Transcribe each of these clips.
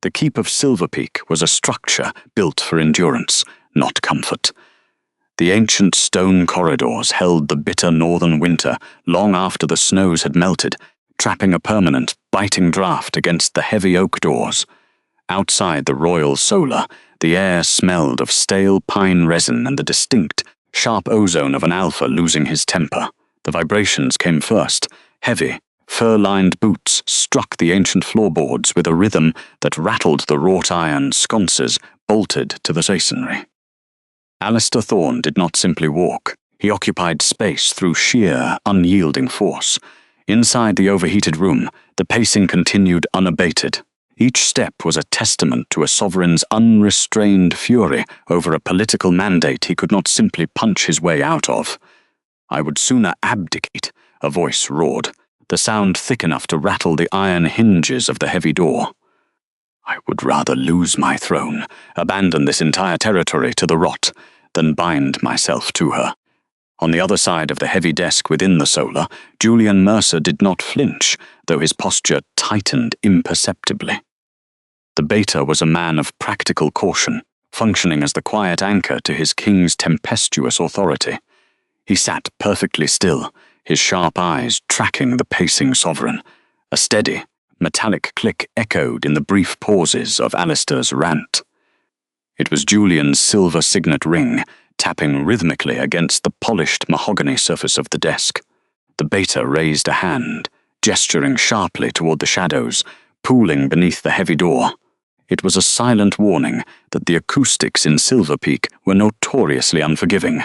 The keep of Silverpeak was a structure built for endurance, not comfort. The ancient stone corridors held the bitter northern winter long after the snows had melted, trapping a permanent, biting draft against the heavy oak doors. Outside the royal solar, the air smelled of stale pine resin and the distinct, sharp ozone of an alpha losing his temper. The vibrations came first. Heavy, fur-lined boots struck the ancient floorboards with a rhythm that rattled the wrought iron sconces bolted to the masonry. Alistair Thorne did not simply walk. He occupied space through sheer, unyielding force. Inside the overheated room, the pacing continued unabated. Each step was a testament to a sovereign's unrestrained fury over a political mandate he could not simply punch his way out of. "I would sooner abdicate," a voice roared, the sound thick enough to rattle the iron hinges of the heavy door. "I would rather lose my throne, abandon this entire territory to the rot, than bind myself to her." On the other side of the heavy desk within the solar, Julian Mercer did not flinch, though his posture tightened imperceptibly. The Beta was a man of practical caution, functioning as the quiet anchor to his king's tempestuous authority. He sat perfectly still, his sharp eyes tracking the pacing sovereign. A steady, metallic click echoed in the brief pauses of Alistair's rant. It was Julian's silver signet ring, tapping rhythmically against the polished mahogany surface of the desk. The Beta raised a hand, gesturing sharply toward the shadows, pooling beneath the heavy door. It was a silent warning that the acoustics in Silverpeak were notoriously unforgiving,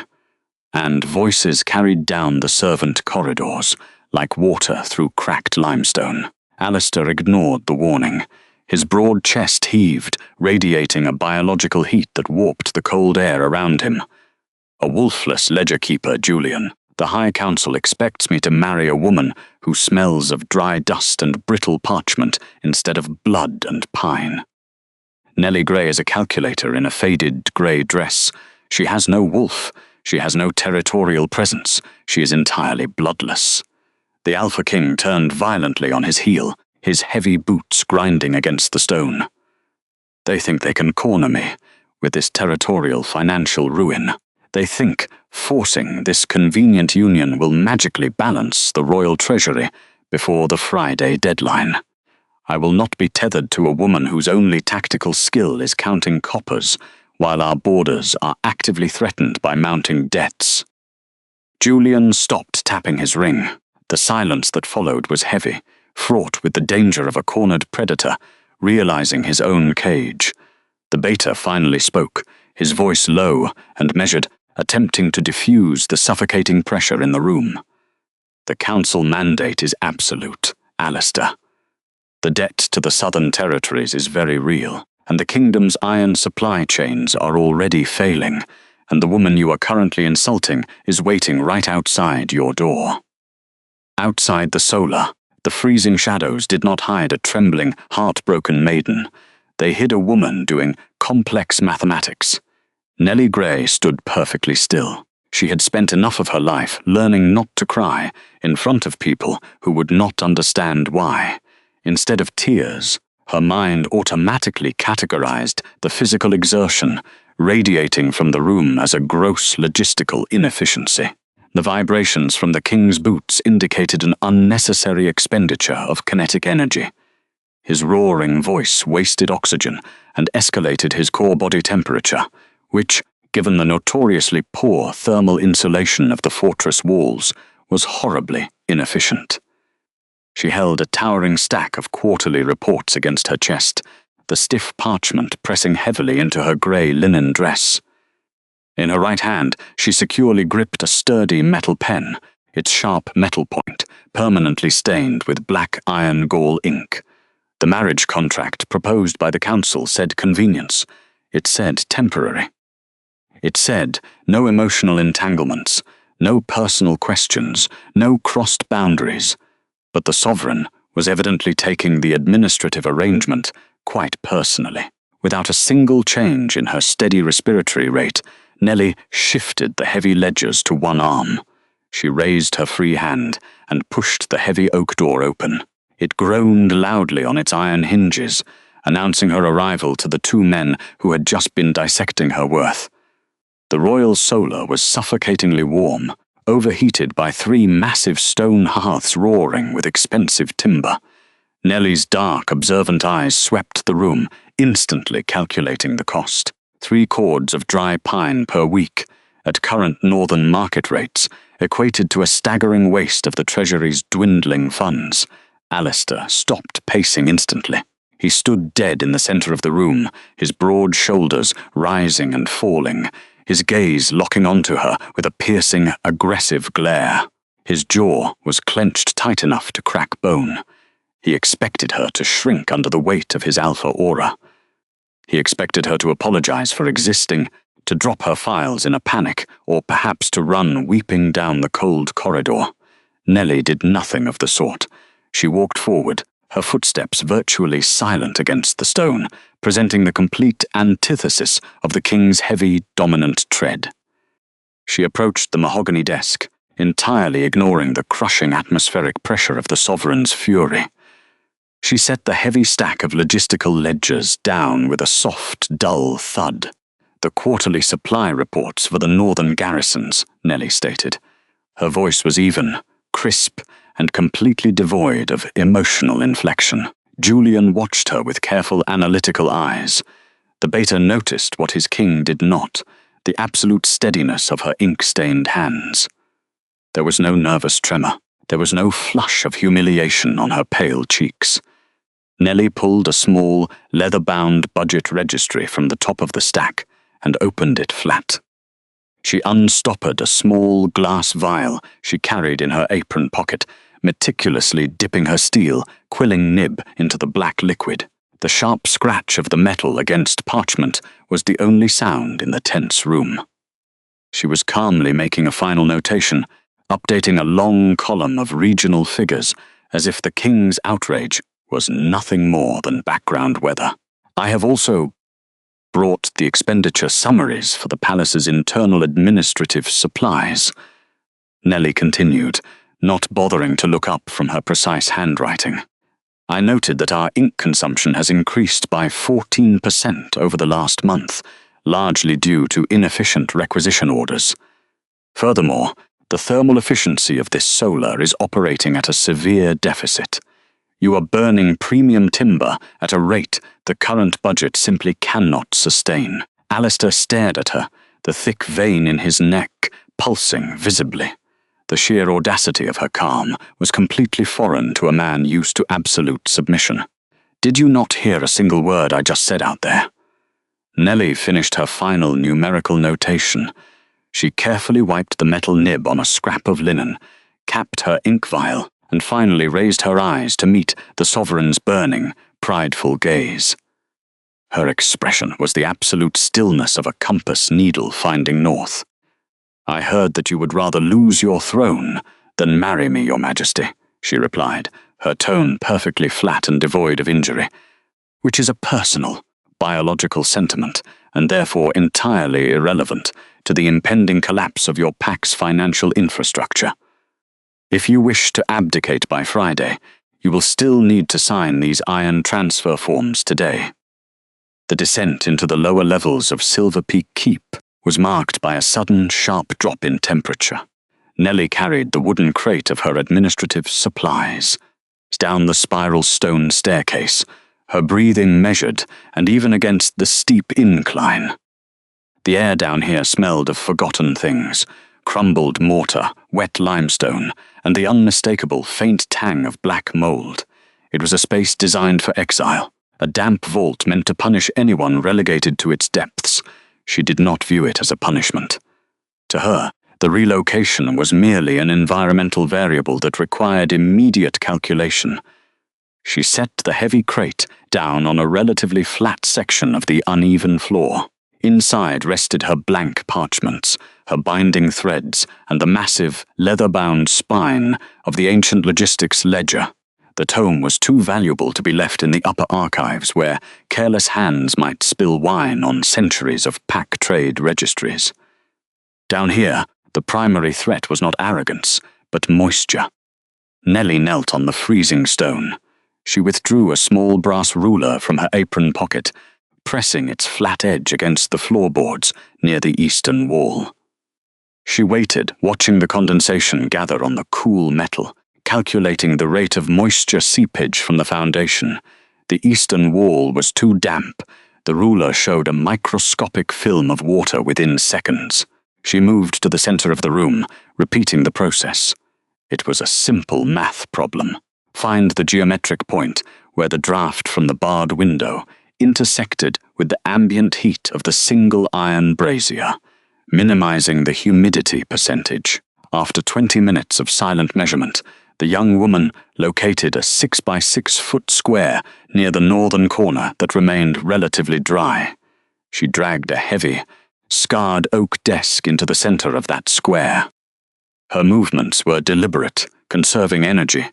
and voices carried down the servant corridors, like water through cracked limestone. Alistair ignored the warning. His broad chest heaved, radiating a biological heat that warped the cold air around him. "A wolfless ledger-keeper, Julian. The High Council expects me to marry a woman who smells of dry dust and brittle parchment instead of blood and pine." Nellie Gray is a calculator in a faded grey dress. She has no wolf. She has no territorial presence. She is entirely bloodless. The Alpha King turned violently on his heel, his heavy boots grinding against the stone. "They think they can corner me with this territorial financial ruin. They think forcing this convenient union will magically balance the royal treasury before the Friday deadline. I will not be tethered to a woman whose only tactical skill is counting coppers, while our borders are actively threatened by mounting debts." Julian stopped tapping his ring. The silence that followed was heavy, fraught with the danger of a cornered predator, realizing his own cage. The Beta finally spoke, his voice low and measured, attempting to diffuse the suffocating pressure in the room. "The Council mandate is absolute, Alistair. The debt to the Southern Territories is very real, and the Kingdom's iron supply chains are already failing, and the woman you are currently insulting is waiting right outside your door." Outside the solar, the freezing shadows did not hide a trembling, heartbroken maiden. They hid a woman doing complex mathematics. Nellie Gray stood perfectly still. She had spent enough of her life learning not to cry in front of people who would not understand why. Instead of tears, her mind automatically categorized the physical exertion radiating from the room as a gross logistical inefficiency. The vibrations from the king's boots indicated an unnecessary expenditure of kinetic energy. His roaring voice wasted oxygen and escalated his core body temperature, which, given the notoriously poor thermal insulation of the fortress walls, was horribly inefficient. She held a towering stack of quarterly reports against her chest, the stiff parchment pressing heavily into her grey linen dress. In her right hand, she securely gripped a sturdy metal pen, its sharp metal point permanently stained with black iron gall ink. The marriage contract proposed by the council said convenience. It said temporary. It said no emotional entanglements, no personal questions, no crossed boundaries. But the sovereign was evidently taking the administrative arrangement quite personally. Without a single change in her steady respiratory rate, Nellie shifted the heavy ledgers to one arm. She raised her free hand and pushed the heavy oak door open. It groaned loudly on its iron hinges, announcing her arrival to the two men who had just been dissecting her worth. The royal solar was suffocatingly warm, overheated by 3 massive stone hearths roaring with expensive timber. Nellie's dark, observant eyes swept the room, instantly calculating the cost. 3 cords of dry pine per week, at current northern market rates, equated to a staggering waste of the Treasury's dwindling funds. Alistair stopped pacing instantly. He stood dead in the center of the room, his broad shoulders rising and falling, his gaze locking onto her with a piercing, aggressive glare. His jaw was clenched tight enough to crack bone. He expected her to shrink under the weight of his alpha aura. He expected her to apologize for existing, to drop her files in a panic, or perhaps to run weeping down the cold corridor. Nellie did nothing of the sort. She walked forward, her footsteps virtually silent against the stone, presenting the complete antithesis of the king's heavy, dominant tread. She approached the mahogany desk, entirely ignoring the crushing atmospheric pressure of the sovereign's fury. She set the heavy stack of logistical ledgers down with a soft, dull thud. "The quarterly supply reports for the northern garrisons," Nellie stated. Her voice was even, crisp, and completely devoid of emotional inflection. Julian watched her with careful analytical eyes. The beta noticed what his king did not, the absolute steadiness of her ink-stained hands. There was no nervous tremor. There was no flush of humiliation on her pale cheeks. Nellie pulled a small, leather-bound budget registry from the top of the stack and opened it flat. She unstoppered a small glass vial she carried in her apron pocket, meticulously dipping her steel, quilling nib into the black liquid. The sharp scratch of the metal against parchment was the only sound in the tense room. She was calmly making a final notation, updating a long column of regional figures, as if the king's outrage was nothing more than background weather. "I have also brought the expenditure summaries for the palace's internal administrative supplies," Nellie continued, not bothering to look up from her precise handwriting. "I noted that our ink consumption has increased by 14% over the last month, largely due to inefficient requisition orders. Furthermore, the thermal efficiency of this solar is operating at a severe deficit. You are burning premium timber at a rate the current budget simply cannot sustain." Alistair stared at her, the thick vein in his neck pulsing visibly. The sheer audacity of her calm was completely foreign to a man used to absolute submission. "Did you not hear a single word I just said out there?" Nellie finished her final numerical notation. She carefully wiped the metal nib on a scrap of linen, capped her ink vial, and finally raised her eyes to meet the sovereign's burning, prideful gaze. Her expression was the absolute stillness of a compass needle finding north. "I heard that you would rather lose your throne than marry me, Your Majesty," she replied, her tone perfectly flat and devoid of injury, "which is a personal, biological sentiment, and therefore entirely irrelevant to the impending collapse of your pack's financial infrastructure. If you wish to abdicate by Friday, you will still need to sign these iron transfer forms today." The descent into the lower levels of Silverpeak Keep was marked by a sudden, sharp drop in temperature. Nellie carried the wooden crate of her administrative supplies down the spiral stone staircase, her breathing measured and even against the steep incline. The air down here smelled of forgotten things, crumbled mortar, wet limestone, and the unmistakable faint tang of black mold. It was a space designed for exile, a damp vault meant to punish anyone relegated to its depths. She did not view it as a punishment. To her, the relocation was merely an environmental variable that required immediate calculation. She set the heavy crate down on a relatively flat section of the uneven floor. Inside rested her blank parchments, her binding threads, and the massive, leather-bound spine of the ancient logistics ledger. The tome was too valuable to be left in the upper archives where careless hands might spill wine on centuries of pack trade registries. Down here, the primary threat was not arrogance, but moisture. Nellie knelt on the freezing stone. She withdrew a small brass ruler from her apron pocket, pressing its flat edge against the floorboards near the eastern wall. She waited, watching the condensation gather on the cool metal, calculating the rate of moisture seepage from the foundation. The eastern wall was too damp. The ruler showed a microscopic film of water within seconds. She moved to the center of the room, repeating the process. It was a simple math problem. Find the geometric point where the draft from the barred window intersected with the ambient heat of the single iron brazier, minimizing the humidity percentage. After 20 minutes of silent measurement, the young woman located a 6 by 6 foot square near the northern corner that remained relatively dry. She dragged a heavy, scarred oak desk into the center of that square. Her movements were deliberate, conserving energy,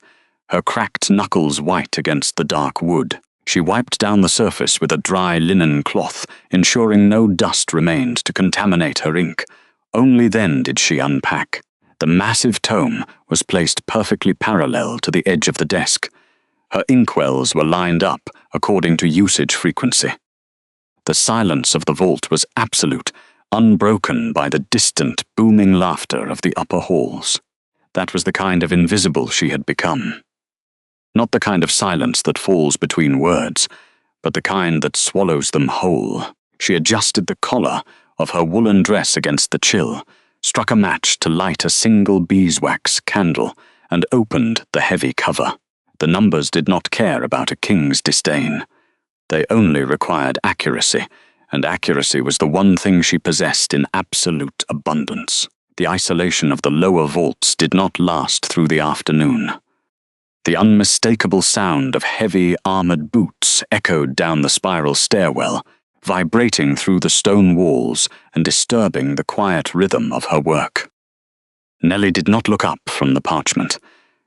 her cracked knuckles white against the dark wood. She wiped down the surface with a dry linen cloth, ensuring no dust remained to contaminate her ink. Only then did she unpack. The massive tome was placed perfectly parallel to the edge of the desk. Her inkwells were lined up according to usage frequency. The silence of the vault was absolute, unbroken by the distant, booming laughter of the upper halls. That was the kind of invisible she had become. Not the kind of silence that falls between words, but the kind that swallows them whole. She adjusted the collar of her woolen dress against the chill, struck a match to light a single beeswax candle, and opened the heavy cover. The numbers did not care about a king's disdain. They only required accuracy, and accuracy was the one thing she possessed in absolute abundance. The isolation of the lower vaults did not last through the afternoon. The unmistakable sound of heavy, armored boots echoed down the spiral stairwell, vibrating through the stone walls and disturbing the quiet rhythm of her work. Nellie did not look up from the parchment.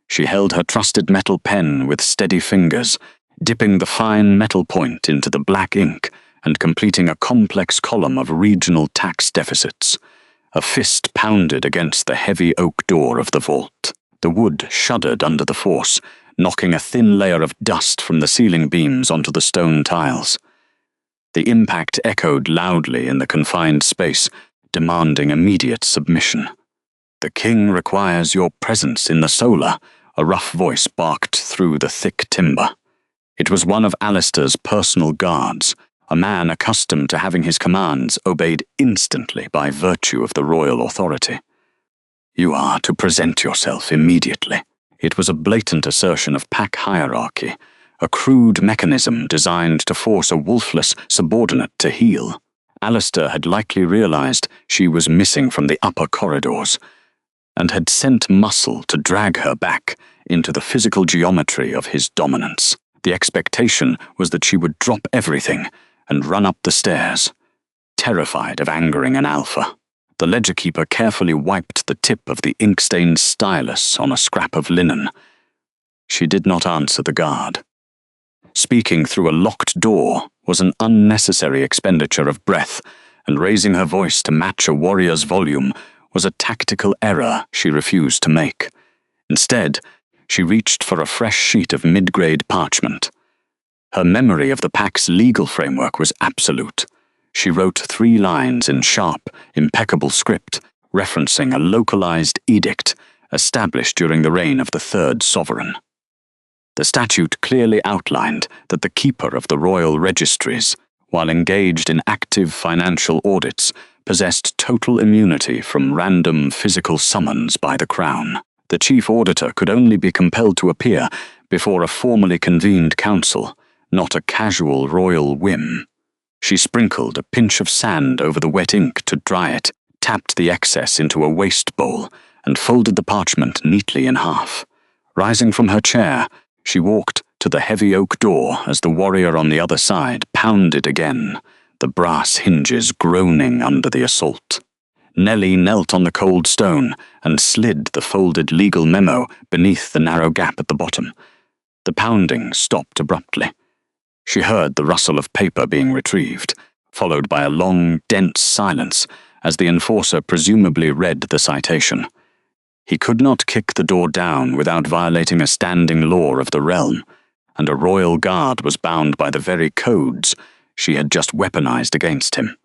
She held her trusted metal pen with steady fingers, dipping the fine metal point into the black ink and completing a complex column of regional tax deficits. A fist pounded against the heavy oak door of the vault. The wood shuddered under the force, knocking a thin layer of dust from the ceiling beams onto the stone tiles. The impact echoed loudly in the confined space, demanding immediate submission. "The king requires your presence in the solar," a rough voice barked through the thick timber. It was one of Alistair's personal guards, a man accustomed to having his commands obeyed instantly by virtue of the royal authority. "You are to present yourself immediately." It was a blatant assertion of pack hierarchy, a crude mechanism designed to force a wolfless subordinate to heel. Alistair had likely realized she was missing from the upper corridors, and had sent muscle to drag her back into the physical geometry of his dominance. The expectation was that she would drop everything and run up the stairs, terrified of angering an alpha. The ledger-keeper carefully wiped the tip of the ink-stained stylus on a scrap of linen. She did not answer the guard. Speaking through a locked door was an unnecessary expenditure of breath, and raising her voice to match a warrior's volume was a tactical error she refused to make. Instead, she reached for a fresh sheet of mid-grade parchment. Her memory of the pack's legal framework was absolute. She wrote 3 lines in sharp, impeccable script, referencing a localized edict established during the reign of the 3rd sovereign. The statute clearly outlined that the keeper of the royal registries, while engaged in active financial audits, possessed total immunity from random physical summons by the Crown. The chief auditor could only be compelled to appear before a formally convened council, not a casual royal whim. She sprinkled a pinch of sand over the wet ink to dry it, tapped the excess into a waste bowl, and folded the parchment neatly in half. Rising from her chair, she walked to the heavy oak door as the warrior on the other side pounded again, the brass hinges groaning under the assault. Nellie knelt on the cold stone and slid the folded legal memo beneath the narrow gap at the bottom. The pounding stopped abruptly. She heard the rustle of paper being retrieved, followed by a long, dense silence as the enforcer presumably read the citation. He could not kick the door down without violating a standing law of the realm, and a royal guard was bound by the very codes she had just weaponized against him.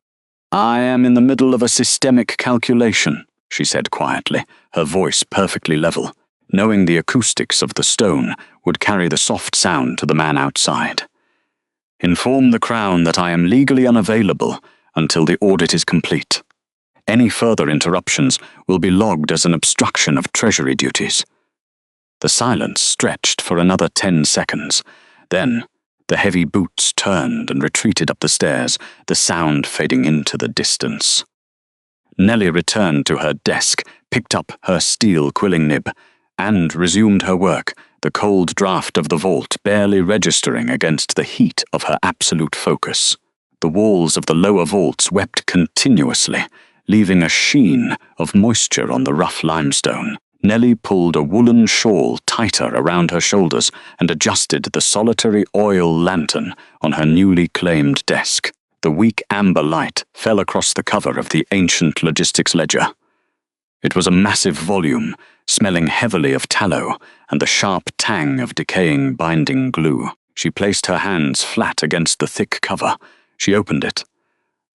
"I am in the middle of a systemic calculation," she said quietly, her voice perfectly level, knowing the acoustics of the stone would carry the soft sound to the man outside. "Inform the Crown that I am legally unavailable until the audit is complete. Any further interruptions will be logged as an obstruction of Treasury duties." The silence stretched for another 10 seconds. Then, the heavy boots turned and retreated up the stairs, the sound fading into the distance. Nellie returned to her desk, picked up her steel quilling nib, and resumed her work, the cold draft of the vault barely registering against the heat of her absolute focus. The walls of the lower vaults wept continuously, leaving a sheen of moisture on the rough limestone. Nellie pulled a woolen shawl tighter around her shoulders and adjusted the solitary oil lantern on her newly claimed desk. The weak amber light fell across the cover of the ancient logistics ledger. It was a massive volume, smelling heavily of tallow and the sharp tang of decaying binding glue. She placed her hands flat against the thick cover. She opened it.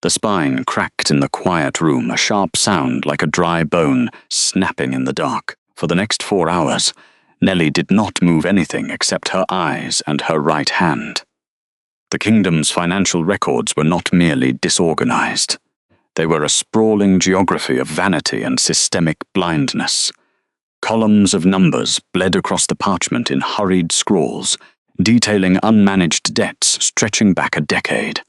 The spine cracked in the quiet room, a sharp sound like a dry bone snapping in the dark. For the next 4 hours, Nellie did not move anything except her eyes and her right hand. The kingdom's financial records were not merely disorganized. They were a sprawling geography of vanity and systemic blindness. Columns of numbers bled across the parchment in hurried scrawls, detailing unmanaged debts stretching back a decade.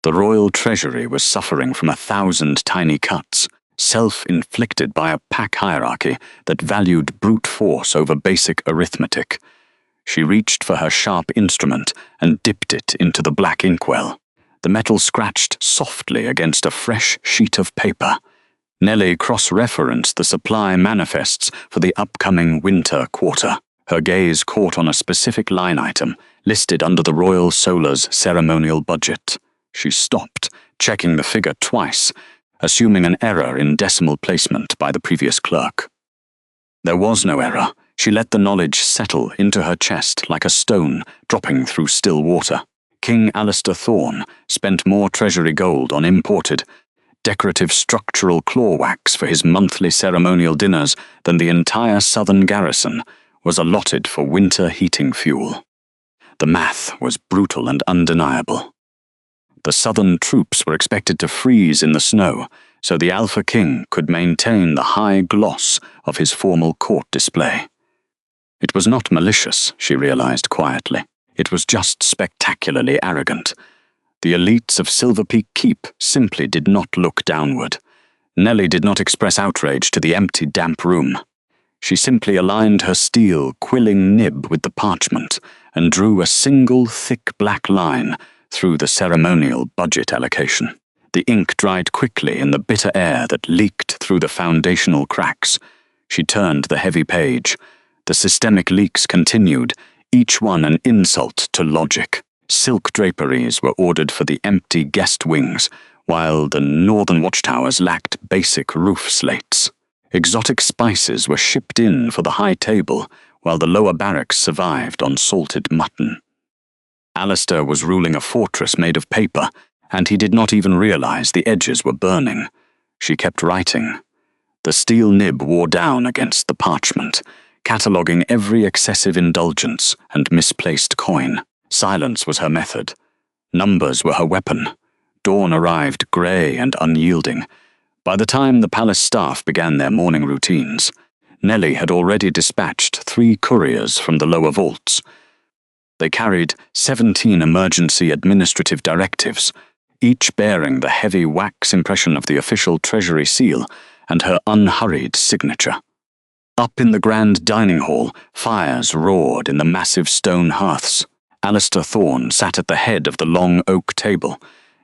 The royal treasury was suffering from 1,000 tiny cuts, self-inflicted by a pack hierarchy that valued brute force over basic arithmetic. She reached for her sharp instrument and dipped it into the black inkwell. The metal scratched softly against a fresh sheet of paper. Nellie cross-referenced the supply manifests for the upcoming winter quarter. Her gaze caught on a specific line item listed under the Royal Solar's ceremonial budget. She stopped, checking the figure twice, assuming an error in decimal placement by the previous clerk. There was no error. She let the knowledge settle into her chest like a stone dropping through still water. King Alistair Thorne spent more treasury gold on imported, decorative structural claw wax for his monthly ceremonial dinners than the entire southern garrison was allotted for winter heating fuel. The math was brutal and undeniable. The southern troops were expected to freeze in the snow, so the Alpha King could maintain the high gloss of his formal court display. It was not malicious, she realized quietly. It was just spectacularly arrogant. The elites of Silverpeak Keep simply did not look downward. Nellie did not express outrage to the empty, damp room. She simply aligned her steel, quilling nib with the parchment and drew a single thick black line through the ceremonial budget allocation. The ink dried quickly in the bitter air that leaked through the foundational cracks. She turned the heavy page. The systemic leaks continued, each one an insult to logic. Silk draperies were ordered for the empty guest wings, while the northern watchtowers lacked basic roof slates. Exotic spices were shipped in for the high table, while the lower barracks survived on salted mutton. Alistair was ruling a fortress made of paper, and he did not even realize the edges were burning. She kept writing. The steel nib wore down against the parchment, cataloguing every excessive indulgence and misplaced coin. Silence was her method. Numbers were her weapon. Dawn arrived grey and unyielding. By the time the palace staff began their morning routines, Nellie had already dispatched 3 couriers from the lower vaults. They carried 17 emergency administrative directives, each bearing the heavy wax impression of the official Treasury seal and her unhurried signature. Up in the grand dining hall, fires roared in the massive stone hearths. Alistair Thorne sat at the head of the long oak table,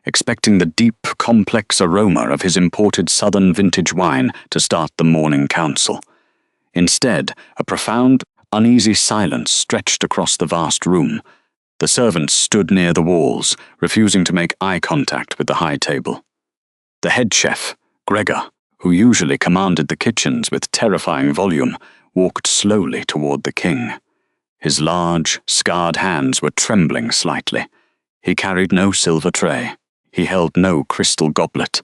expecting the deep, complex aroma of his imported southern vintage wine to start the morning council. Instead, a profound, uneasy silence stretched across the vast room. The servants stood near the walls, refusing to make eye contact with the high table. The head chef, Gregor, who usually commanded the kitchens with terrifying volume, walked slowly toward the king. His large, scarred hands were trembling slightly. He carried no silver tray. He held no crystal goblet.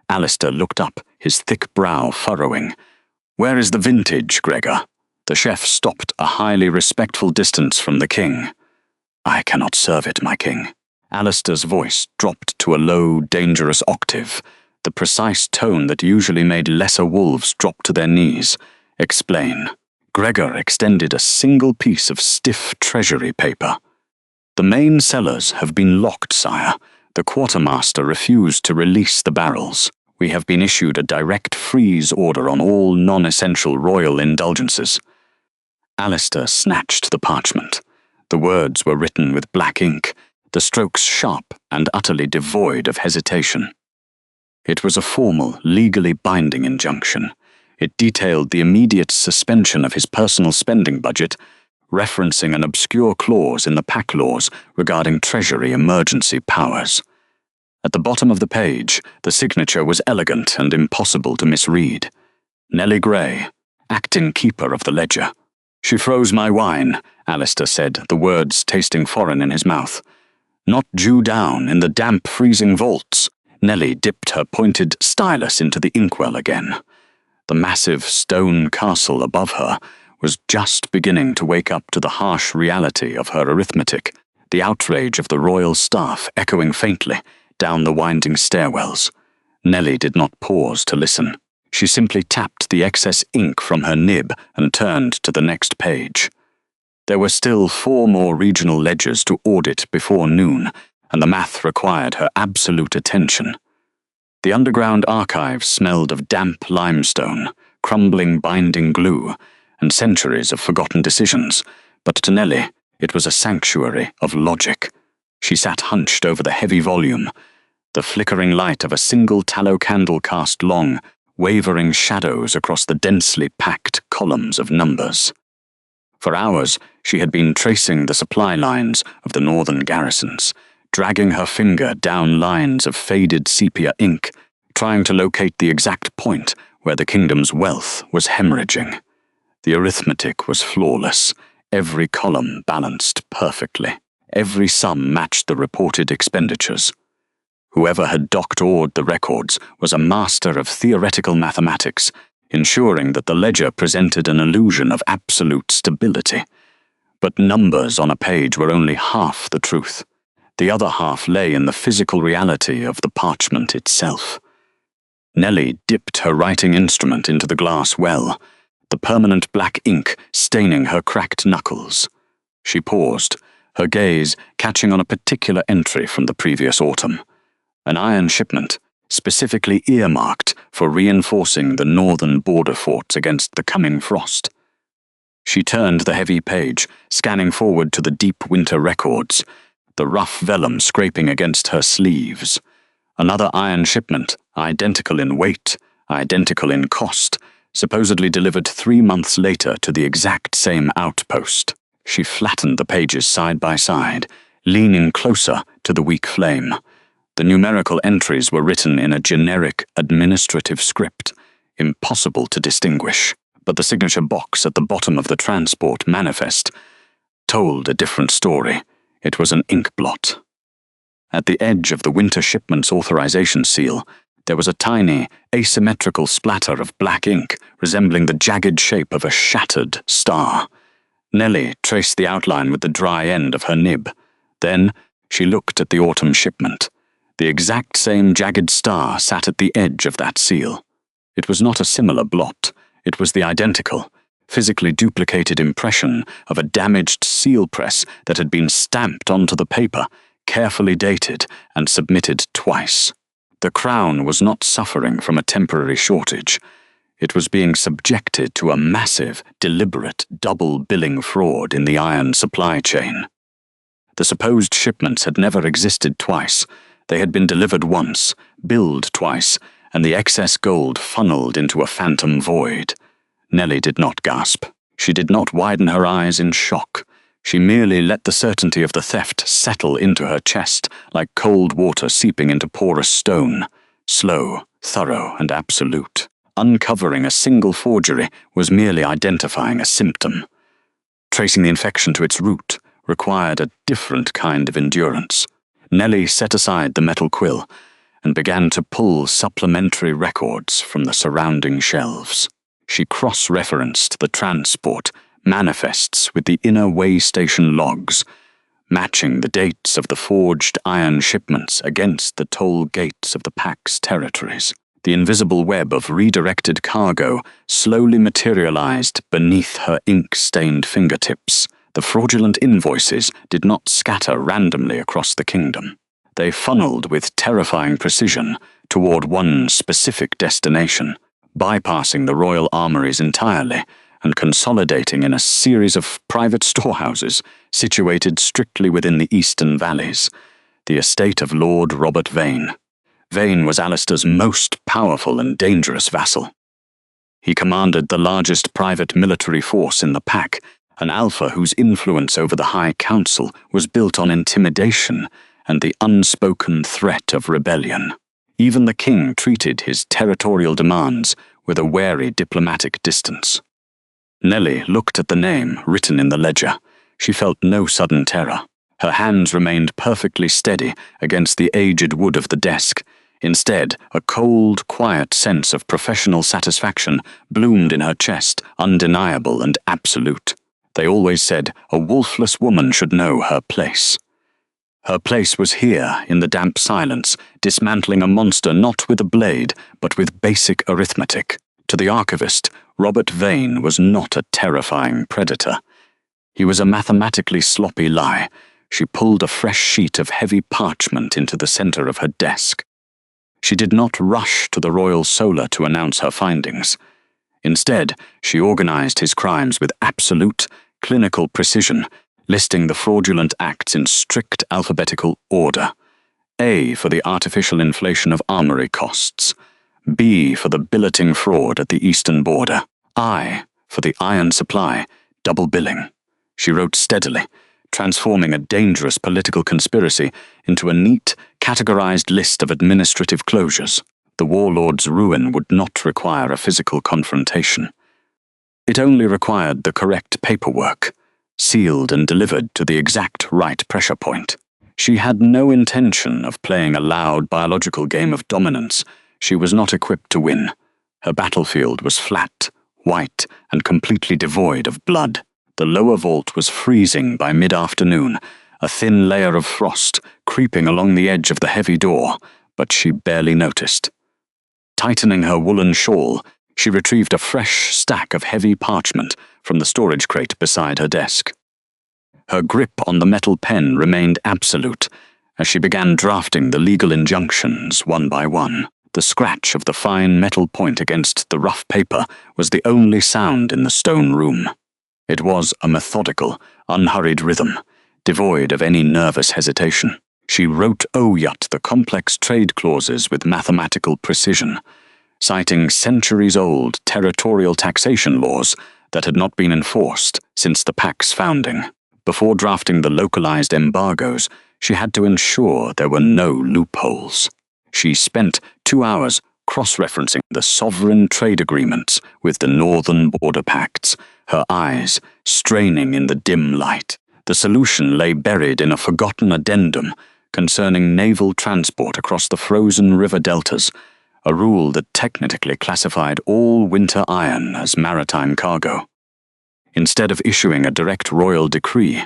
Alistair looked up, his thick brow furrowing. "Where is the vintage, Gregor?" The chef stopped a highly respectful distance from the king. "I cannot serve it, my king." Alistair's voice dropped to a low, dangerous octave, the precise tone that usually made lesser wolves drop to their knees. "Explain." Gregor extended a single piece of stiff treasury paper. "The main cellars have been locked, sire. The quartermaster refused to release the barrels. We have been issued a direct freeze order on all non-essential royal indulgences." Alistair snatched the parchment. The words were written with black ink, the strokes sharp and utterly devoid of hesitation. It was a formal, legally binding injunction. It detailed the immediate suspension of his personal spending budget, referencing an obscure clause in the pack laws regarding treasury emergency powers. At the bottom of the page, the signature was elegant and impossible to misread. Nellie Gray, acting keeper of the ledger. "She froze my wine," Alistair said, the words tasting foreign in his mouth. "Not dew down in the damp, freezing vaults." Nellie dipped her pointed stylus into the inkwell again. The massive stone castle above her was just beginning to wake up to the harsh reality of her arithmetic, the outrage of the royal staff echoing faintly down the winding stairwells. Nellie did not pause to listen. She simply tapped the excess ink from her nib and turned to the next page. There were still 4 more regional ledgers to audit before noon, and the math required her absolute attention. The underground archives smelled of damp limestone, crumbling binding glue, and centuries of forgotten decisions, but to Nellie it was a sanctuary of logic. She sat hunched over the heavy volume, the flickering light of a single tallow candle cast long, wavering shadows across the densely packed columns of numbers. For hours she had been tracing the supply lines of the northern garrisons, dragging her finger down lines of faded sepia ink, trying to locate the exact point where the kingdom's wealth was hemorrhaging. The arithmetic was flawless, every column balanced perfectly. Every sum matched the reported expenditures. Whoever had doctored the records was a master of theoretical mathematics, ensuring that the ledger presented an illusion of absolute stability. But numbers on a page were only half the truth. The other half lay in the physical reality of the parchment itself. Nellie dipped her writing instrument into the glass well, the permanent black ink staining her cracked knuckles. She paused, her gaze catching on a particular entry from the previous autumn. An iron shipment, specifically earmarked for reinforcing the northern border forts against the coming frost. She turned the heavy page, scanning forward to the deep winter records, the rough vellum scraping against her sleeves. Another iron shipment, identical in weight, identical in cost, supposedly delivered 3 months later to the exact same outpost. She flattened the pages side by side, leaning closer to the weak flame. The numerical entries were written in a generic administrative script, impossible to distinguish, but the signature box at the bottom of the transport manifest told a different story. It was an ink blot. At the edge of the winter shipment's authorization seal, there was a tiny, asymmetrical splatter of black ink resembling the jagged shape of a shattered star. Nellie traced the outline with the dry end of her nib. Then she looked at the autumn shipment. The exact same jagged star sat at the edge of that seal. It was not a similar blot. It was the identical, physically duplicated impression of a damaged seal press that had been stamped onto the paper, carefully dated and submitted twice. The crown was not suffering from a temporary shortage. It was being subjected to a massive, deliberate double-billing fraud in the iron supply chain. The supposed shipments had never existed twice. They had been delivered once, billed twice, and the excess gold funneled into a phantom void. Nellie did not gasp. She did not widen her eyes in shock. She merely let the certainty of the theft settle into her chest like cold water seeping into porous stone, slow, thorough, and absolute. Uncovering a single forgery was merely identifying a symptom. Tracing the infection to its root required a different kind of endurance. Nellie set aside the metal quill and began to pull supplementary records from the surrounding shelves. She cross-referenced the transport manifests with the inner way station logs, matching the dates of the forged iron shipments against the toll gates of the Pack's territories. The invisible web of redirected cargo slowly materialized beneath her ink-stained fingertips. The fraudulent invoices did not scatter randomly across the kingdom. They funneled with terrifying precision toward one specific destination, bypassing the royal armories entirely and consolidating in a series of private storehouses situated strictly within the eastern valleys, the estate of Lord Robert Vane. Vane was Alistair's most powerful and dangerous vassal. He commanded the largest private military force in the Pack, an alpha whose influence over the High Council was built on intimidation and the unspoken threat of rebellion. Even the king treated his territorial demands with a wary diplomatic distance. Nellie looked at the name written in the ledger. She felt no sudden terror. Her hands remained perfectly steady against the aged wood of the desk. Instead, a cold, quiet sense of professional satisfaction bloomed in her chest, undeniable and absolute. They always said a wolfless woman should know her place. Her place was here, in the damp silence, dismantling a monster not with a blade, but with basic arithmetic. To the archivist, Robert Vane was not a terrifying predator. He was a mathematically sloppy lie. She pulled a fresh sheet of heavy parchment into the center of her desk. She did not rush to the Royal Solar to announce her findings. Instead, she organized his crimes with absolute, clinical precision, listing the fraudulent acts in strict alphabetical order. A for the artificial inflation of armory costs. B for the billeting fraud at the eastern border. I for the iron supply, double billing. She wrote steadily, transforming a dangerous political conspiracy into a neat, categorized list of administrative closures. The warlord's ruin would not require a physical confrontation. It only required the correct paperwork, sealed and delivered to the exact right pressure point. She had no intention of playing a loud biological game of dominance. She was not equipped to win. Her battlefield was flat, white, and completely devoid of blood. The lower vault was freezing by mid-afternoon, a thin layer of frost creeping along the edge of the heavy door, but she barely noticed. Tightening her woolen shawl, she retrieved a fresh stack of heavy parchment from the storage crate beside her desk. Her grip on the metal pen remained absolute as she began drafting the legal injunctions one by one. The scratch of the fine metal point against the rough paper was the only sound in the stone room. It was a methodical, unhurried rhythm, devoid of any nervous hesitation. She wrote Oyut the complex trade clauses with mathematical precision, citing centuries-old territorial taxation laws that had not been enforced since the Pack's founding. Before drafting the localized embargoes, she had to ensure there were no loopholes. She spent 2 hours cross-referencing the sovereign trade agreements with the northern border pacts, her eyes straining in the dim light. The solution lay buried in a forgotten addendum concerning naval transport across the frozen river deltas, a rule that technically classified all winter iron as maritime cargo. Instead of issuing a direct royal decree,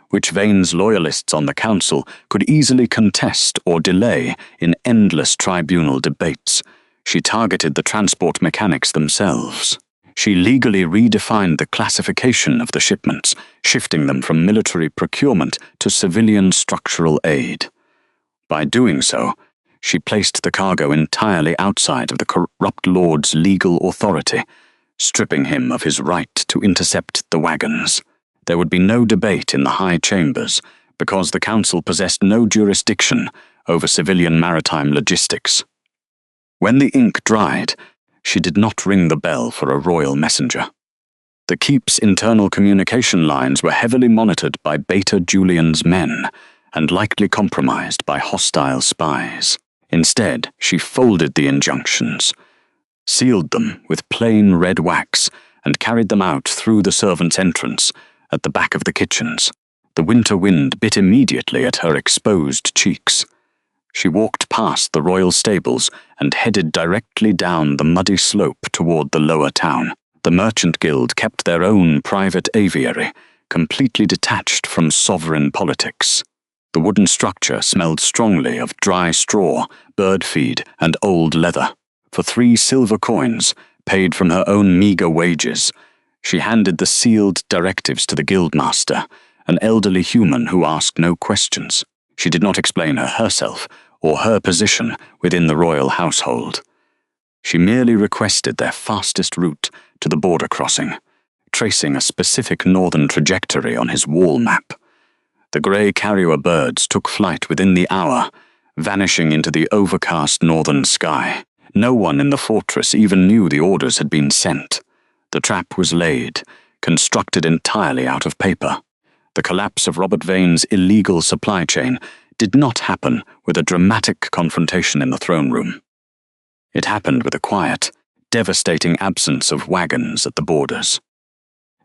which Vane's loyalists on the council could easily contest or delay in endless tribunal debates, she targeted the transport mechanics themselves. She legally redefined the classification of the shipments, shifting them from military procurement to civilian structural aid. By doing so, she placed the cargo entirely outside of the corrupt lord's legal authority, stripping him of his right to intercept the wagons. There would be no debate in the high chambers, because the council possessed no jurisdiction over civilian maritime logistics. When the ink dried, she did not ring the bell for a royal messenger. The keep's internal communication lines were heavily monitored by Beta Julian's men, and likely compromised by hostile spies. Instead, she folded the injunctions, sealed them with plain red wax, and carried them out through the servants' entrance, at the back of the kitchens. The winter wind bit immediately at her exposed cheeks. She walked past the royal stables and headed directly down the muddy slope toward the lower town. The Merchant Guild kept their own private aviary, completely detached from sovereign politics. The wooden structure smelled strongly of dry straw, bird feed, and old leather. For 3 silver coins, paid from her own meagre wages, she handed the sealed directives to the guildmaster, an elderly human who asked no questions. She did not explain herself or her position within the royal household. She merely requested their fastest route to the border crossing, tracing a specific northern trajectory on his wall map. The grey carrier birds took flight within the hour, vanishing into the overcast northern sky. No one in the fortress even knew the orders had been sent. The trap was laid, constructed entirely out of paper. The collapse of Robert Vane's illegal supply chain did not happen with a dramatic confrontation in the throne room. It happened with a quiet, devastating absence of wagons at the borders.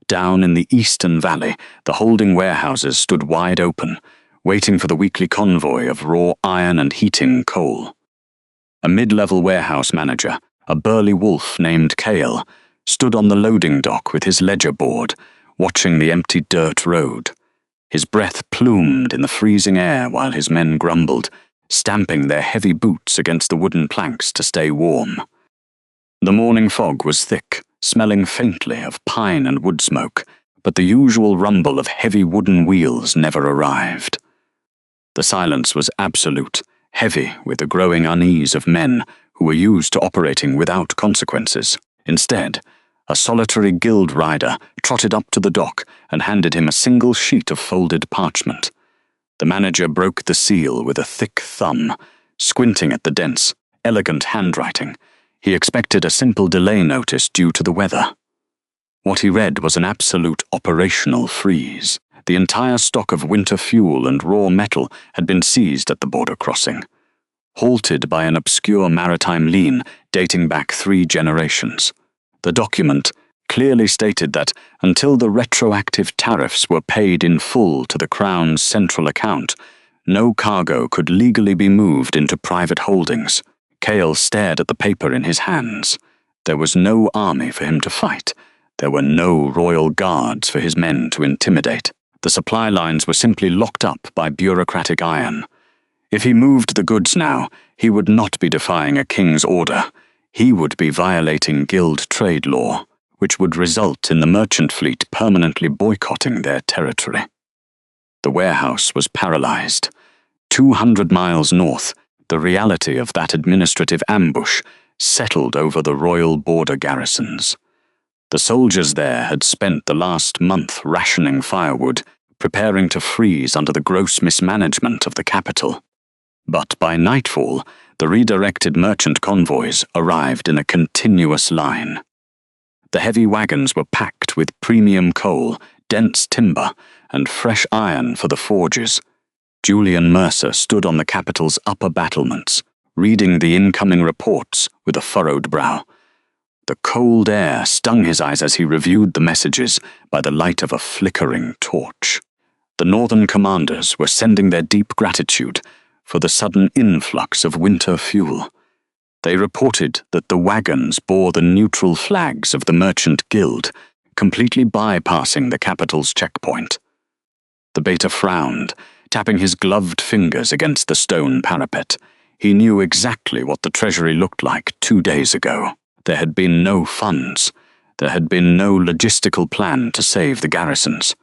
Down in the eastern valley, the holding warehouses stood wide open, waiting for the weekly convoy of raw iron and heating coal. A mid-level warehouse manager, a burly wolf named Kale, stood on the loading dock with his ledger board, watching the empty dirt road. His breath plumed in the freezing air while his men grumbled, stamping their heavy boots against the wooden planks to stay warm. The morning fog was thick, smelling faintly of pine and wood smoke, but the usual rumble of heavy wooden wheels never arrived. The silence was absolute, heavy with the growing unease of men who were used to operating without consequences. Instead, a solitary guild rider trotted up to the dock and handed him a single sheet of folded parchment. The manager broke the seal with a thick thumb, squinting at the dense, elegant handwriting. He expected a simple delay notice due to the weather. What he read was an absolute operational freeze. The entire stock of winter fuel and raw metal had been seized at the border crossing, halted by an obscure maritime lien dating back 3 generations. The document clearly stated that until the retroactive tariffs were paid in full to the Crown's central account, no cargo could legally be moved into private holdings. Kale stared at the paper in his hands. There was no army for him to fight. There were no royal guards for his men to intimidate. The supply lines were simply locked up by bureaucratic iron. If he moved the goods now, he would not be defying a king's order. He would be violating guild trade law, which would result in the merchant fleet permanently boycotting their territory. The warehouse was paralyzed. 200 miles north, the reality of that administrative ambush settled over the royal border garrisons. The soldiers there had spent the last month rationing firewood, preparing to freeze under the gross mismanagement of the capital. But by nightfall, the redirected merchant convoys arrived in a continuous line. The heavy wagons were packed with premium coal, dense timber, and fresh iron for the forges. Julian Mercer stood on the capital's upper battlements, reading the incoming reports with a furrowed brow. The cold air stung his eyes as he reviewed the messages by the light of a flickering torch. The northern commanders were sending their deep gratitude for the sudden influx of winter fuel. They reported that the wagons bore the neutral flags of the Merchant Guild, completely bypassing the capital's checkpoint. The Beta frowned, tapping his gloved fingers against the stone parapet. He knew exactly what the treasury looked like 2 days ago. There had been no funds. There had been no logistical plan to save the garrisons.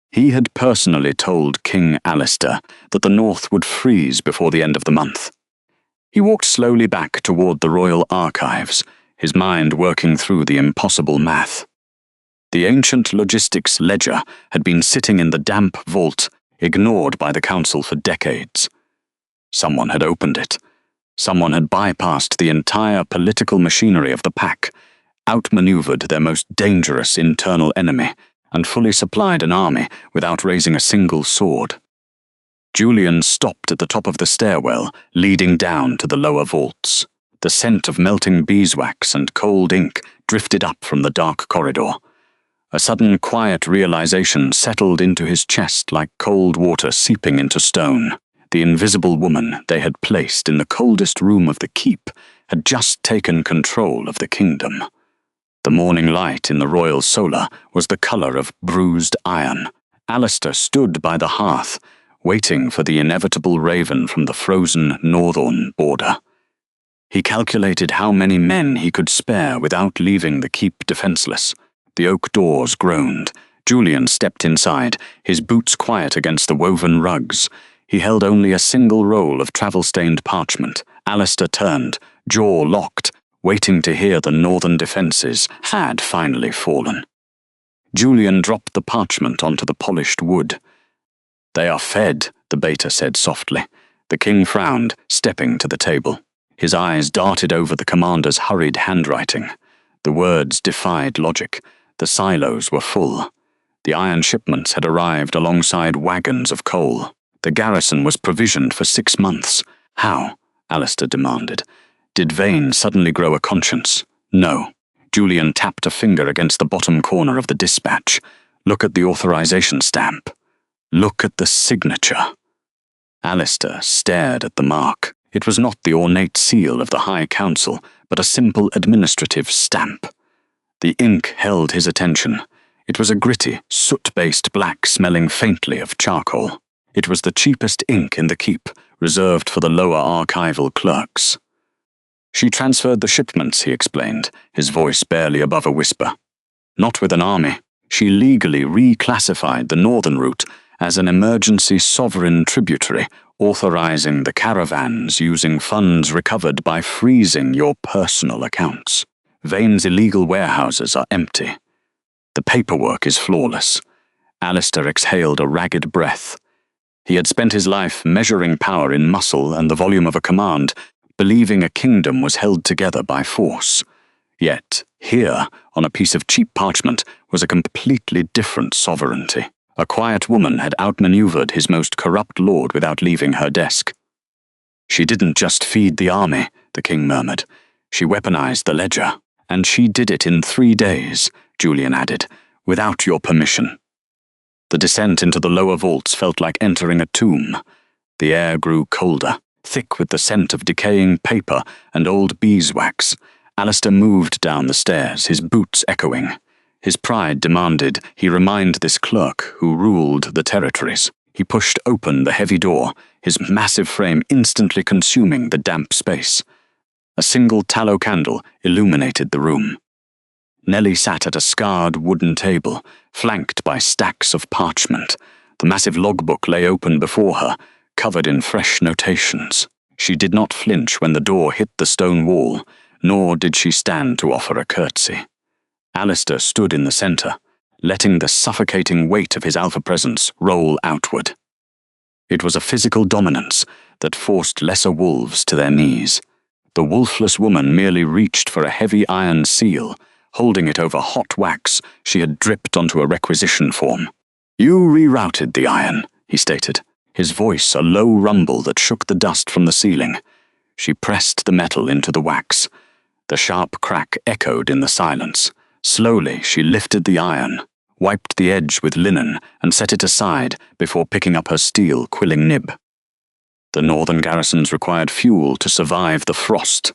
He had personally told King Alistair that the north would freeze before the end of the month. He walked slowly back toward the royal archives, his mind working through the impossible math. The ancient logistics ledger had been sitting in the damp vault, ignored by the council for decades. Someone had opened it. Someone had bypassed the entire political machinery of the pack, outmaneuvered their most dangerous internal enemy, and fully supplied an army without raising a single sword. Julian stopped at the top of the stairwell, leading down to the lower vaults. The scent of melting beeswax and cold ink drifted up from the dark corridor. A sudden quiet realization settled into his chest like cold water seeping into stone. The invisible woman they had placed in the coldest room of the keep had just taken control of the kingdom. The morning light in the royal solar was the colour of bruised iron. Alistair stood by the hearth, waiting for the inevitable raven from the frozen northern border. He calculated how many men he could spare without leaving the keep defenceless. The oak doors groaned. Julian stepped inside, his boots quiet against the woven rugs. He held only a single roll of travel-stained parchment. Alistair turned, jaw locked, waiting to hear the northern defences had finally fallen. Julian dropped the parchment onto the polished wood. "They are fed," the beta said softly. The king frowned, stepping to the table. His eyes darted over the commander's hurried handwriting. The words defied logic. The silos were full. The iron shipments had arrived alongside wagons of coal. The garrison was provisioned for 6 months. How? Alistair demanded. Did Vane suddenly grow a conscience? No. Julian tapped a finger against the bottom corner of the dispatch. Look at the authorization stamp. Look at the signature. Alistair stared at the mark. It was not the ornate seal of the High Council, but a simple administrative stamp. The ink held his attention. It was a gritty, soot-based black smelling faintly of charcoal. It was the cheapest ink in the keep, reserved for the lower archival clerks. She transferred the shipments, he explained, his voice barely above a whisper. Not with an army. She legally reclassified the northern route as an emergency sovereign tributary, authorizing the caravans using funds recovered by freezing your personal accounts. Vane's illegal warehouses are empty. The paperwork is flawless. Alistair exhaled a ragged breath. He had spent his life measuring power in muscle and the volume of a command, believing a kingdom was held together by force. Yet, here, on a piece of cheap parchment, was a completely different sovereignty. A quiet woman had outmaneuvered his most corrupt lord without leaving her desk. She didn't just feed the army, the king murmured. She weaponized the ledger. And she did it in 3 days, Julian added, without your permission. The descent into the lower vaults felt like entering a tomb. The air grew colder, thick with the scent of decaying paper and old beeswax. Alistair moved down the stairs, his boots echoing. His pride demanded he remind this clerk who ruled the territories. He pushed open the heavy door, his massive frame instantly consuming the damp space. A single tallow candle illuminated the room. Nellie sat at a scarred wooden table, flanked by stacks of parchment. The massive logbook lay open before her, covered in fresh notations. She did not flinch when the door hit the stone wall, nor did she stand to offer a curtsy. Alistair stood in the centre, letting the suffocating weight of his alpha presence roll outward. It was a physical dominance that forced lesser wolves to their knees. The wolfless woman merely reached for a heavy iron seal. Holding it over hot wax, she had dripped onto a requisition form. "You rerouted the iron," he stated, his voice a low rumble that shook the dust from the ceiling. She pressed the metal into the wax. The sharp crack echoed in the silence. Slowly, she lifted the iron, wiped the edge with linen, and set it aside before picking up her steel quilling nib. The northern garrisons required fuel to survive the frost,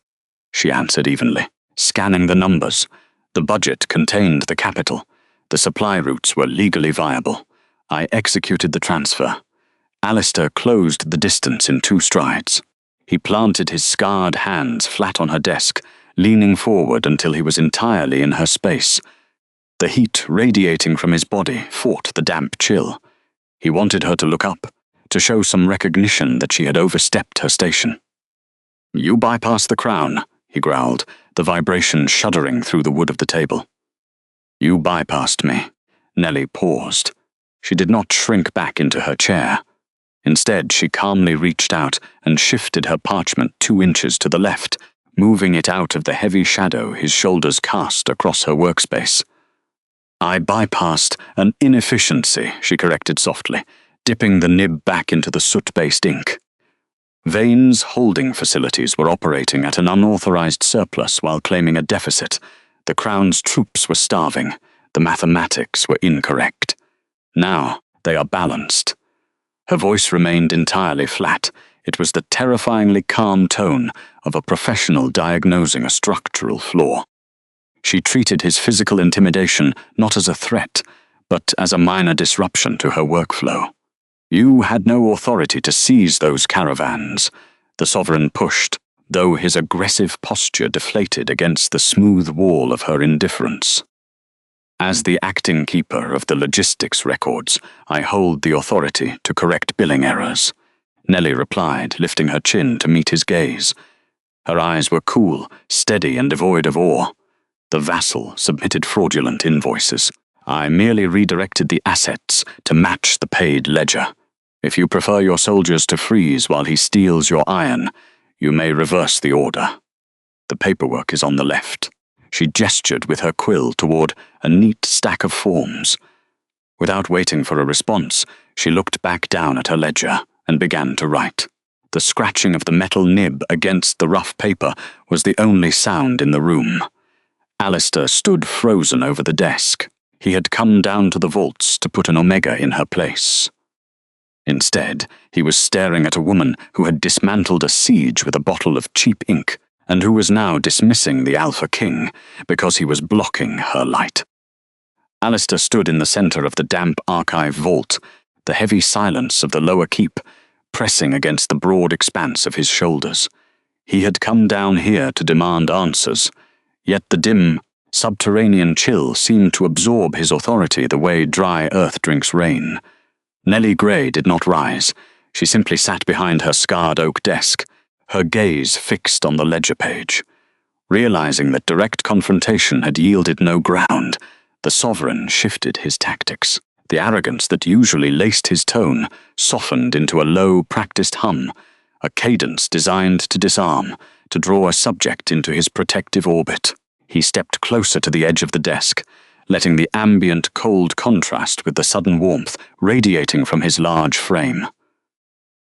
she answered evenly, scanning the numbers. The budget contained the capital. The supply routes were legally viable. I executed the transfer. Alistair closed the distance in 2 strides. He planted his scarred hands flat on her desk, leaning forward until he was entirely in her space. The heat radiating from his body fought the damp chill. He wanted her to look up, to show some recognition that she had overstepped her station. "You bypassed the crown," he growled, the vibration shuddering through the wood of the table. "You bypassed me." Nellie paused. She did not shrink back into her chair. Instead, she calmly reached out and shifted her parchment 2 inches to the left, moving it out of the heavy shadow his shoulders cast across her workspace. "I bypassed an inefficiency," she corrected softly, dipping the nib back into the soot-based ink. Vane's holding facilities were operating at an unauthorized surplus while claiming a deficit. The Crown's troops were starving. The mathematics were incorrect. Now they are balanced. Her voice remained entirely flat. It was the terrifyingly calm tone of a professional diagnosing a structural flaw. She treated his physical intimidation not as a threat, but as a minor disruption to her workflow. You had no authority to seize those caravans, the sovereign pushed, though his aggressive posture deflated against the smooth wall of her indifference. As the acting keeper of the logistics records, I hold the authority to correct billing errors, Nellie replied, lifting her chin to meet his gaze. Her eyes were cool, steady, and devoid of awe. The vassal submitted fraudulent invoices. I merely redirected the assets to match the paid ledger. If you prefer your soldiers to freeze while he steals your iron, you may reverse the order. The paperwork is on the left. She gestured with her quill toward a neat stack of forms. Without waiting for a response, she looked back down at her ledger and began to write. The scratching of the metal nib against the rough paper was the only sound in the room. Alistair stood frozen over the desk. He had come down to the vaults to put an omega in her place. Instead, he was staring at a woman who had dismantled a siege with a bottle of cheap ink, and who was now dismissing the Alpha King because he was blocking her light. Alistair stood in the center of the damp archive vault, the heavy silence of the lower keep pressing against the broad expanse of his shoulders. He had come down here to demand answers, yet the dim, subterranean chill seemed to absorb his authority the way dry earth drinks rain. Nellie Gray did not rise. She simply sat behind her scarred oak desk, her gaze fixed on the ledger page. Realizing that direct confrontation had yielded no ground, the sovereign shifted his tactics. The arrogance that usually laced his tone softened into a low, practiced hum, a cadence designed to disarm, to draw a subject into his protective orbit. He stepped closer to the edge of the desk, letting the ambient cold contrast with the sudden warmth radiating from his large frame.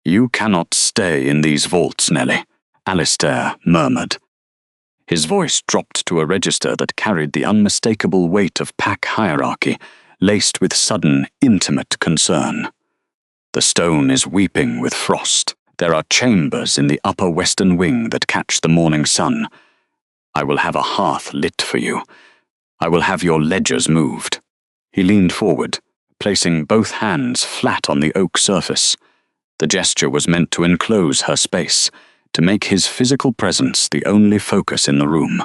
"You cannot stay in these vaults, Nellie," Alistair murmured. His voice dropped to a register that carried the unmistakable weight of pack hierarchy, laced with sudden, intimate concern. "The stone is weeping with frost. There are chambers in the upper western wing that catch the morning sun. I will have a hearth lit for you. I will have your ledgers moved." He leaned forward, placing both hands flat on the oak surface. The gesture was meant to enclose her space, to make his physical presence the only focus in the room.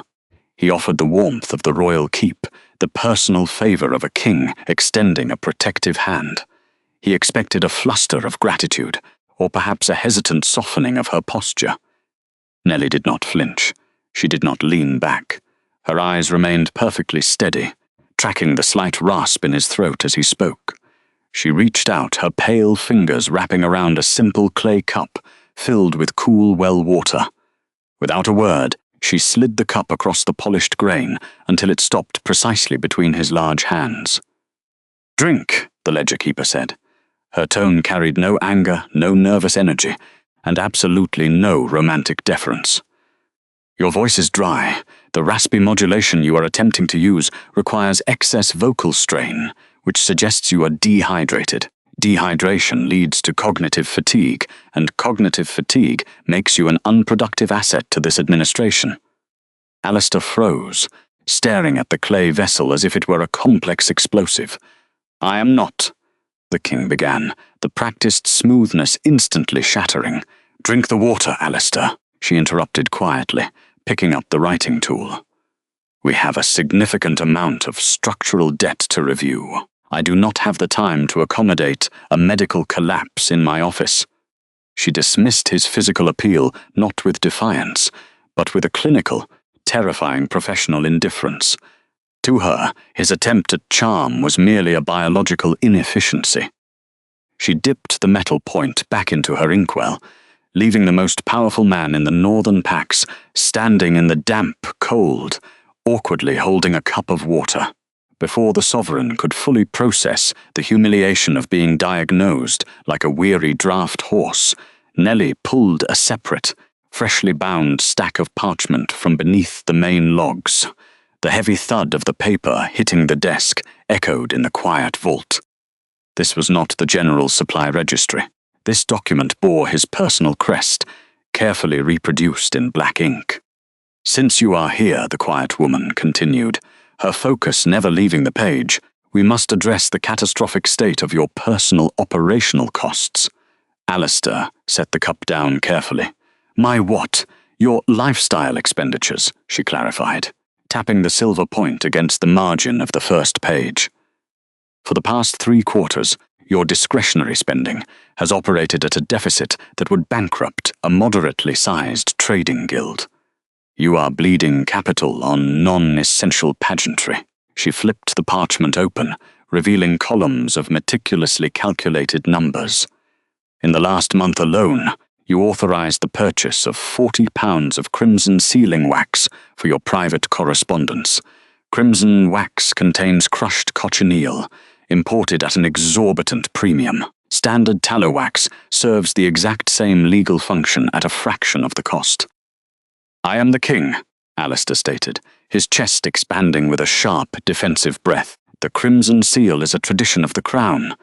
He offered the warmth of the royal keep, the personal favor of a king extending a protective hand. He expected a fluster of gratitude, or perhaps a hesitant softening of her posture. Nellie did not flinch. She did not lean back. Her eyes remained perfectly steady, tracking the slight rasp in his throat as he spoke. She reached out, her pale fingers wrapping around a simple clay cup filled with cool well water. Without a word, she slid the cup across the polished grain until it stopped precisely between his large hands. "Drink," the ledger keeper said. Her tone carried no anger, no nervous energy, and absolutely no romantic deference. "Your voice is dry. The raspy modulation you are attempting to use requires excess vocal strain, which suggests you are dehydrated. Dehydration leads to cognitive fatigue, and cognitive fatigue makes you an unproductive asset to this administration." Alistair froze, staring at the clay vessel as if it were a complex explosive. "I am not," the king began, the practiced smoothness instantly shattering. "Drink the water, Alistair," she interrupted quietly, picking up the writing tool. "We have a significant amount of structural debt to review. I do not have the time to accommodate a medical collapse in my office." She dismissed his physical appeal not with defiance, but with a clinical, terrifying professional indifference. To her, his attempt at charm was merely a biological inefficiency. She dipped the metal point back into her inkwell, leaving the most powerful man in the northern packs standing in the damp cold, awkwardly holding a cup of water. Before the sovereign could fully process the humiliation of being diagnosed like a weary draft horse, Nellie pulled a separate, freshly bound stack of parchment from beneath the main logs. The heavy thud of the paper hitting the desk echoed in the quiet vault. This was not the General Supply Registry. This document bore his personal crest, carefully reproduced in black ink. "Since you are here," the quiet woman continued, her focus never leaving the page, "we must address the catastrophic state of your personal operational costs." Alistair set the cup down carefully. "My what? Your lifestyle expenditures," she clarified, tapping the silver point against the margin of the first page. "For the past 3 quarters, your discretionary spending has operated at a deficit that would bankrupt a moderately sized trading guild. You are bleeding capital on non-essential pageantry." She flipped the parchment open, revealing columns of meticulously calculated numbers. "In the last month alone, you authorized the purchase of 40 pounds of crimson sealing wax for your private correspondence. Crimson wax contains crushed cochineal, imported at an exorbitant premium. Standard tallow wax serves the exact same legal function at a fraction of the cost." "I am the king," Alistair stated, his chest expanding with a sharp, defensive breath. "The crimson seal is a tradition of the crown.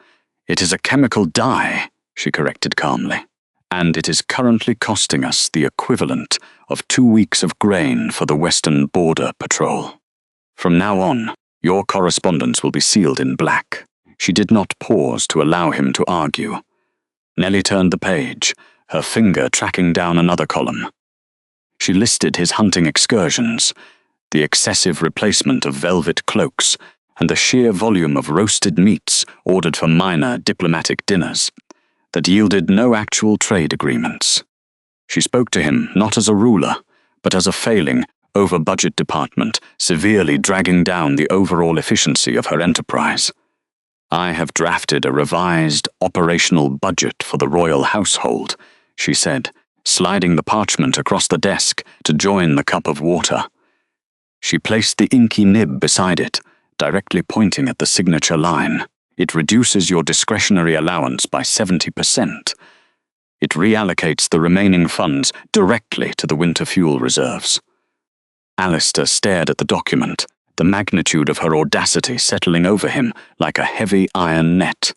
It is a chemical dye," she corrected calmly, "and it is currently costing us the equivalent of 2 weeks of grain for the Western Border Patrol. From now on, your correspondence will be sealed in black." She did not pause to allow him to argue. Nellie turned the page, her finger tracking down another column. She listed his hunting excursions, the excessive replacement of velvet cloaks, and the sheer volume of roasted meats ordered for minor diplomatic dinners that yielded no actual trade agreements. She spoke to him not as a ruler, but as a failing, over-budget department severely dragging down the overall efficiency of her enterprise. "I have drafted a revised operational budget for the royal household," she said, sliding the parchment across the desk to join the cup of water. She placed the inky nib beside it, directly pointing at the signature line. "It reduces your discretionary allowance by 70%. It reallocates the remaining funds directly to the winter fuel reserves." Alistair stared at the document, the magnitude of her audacity settling over him like a heavy iron net.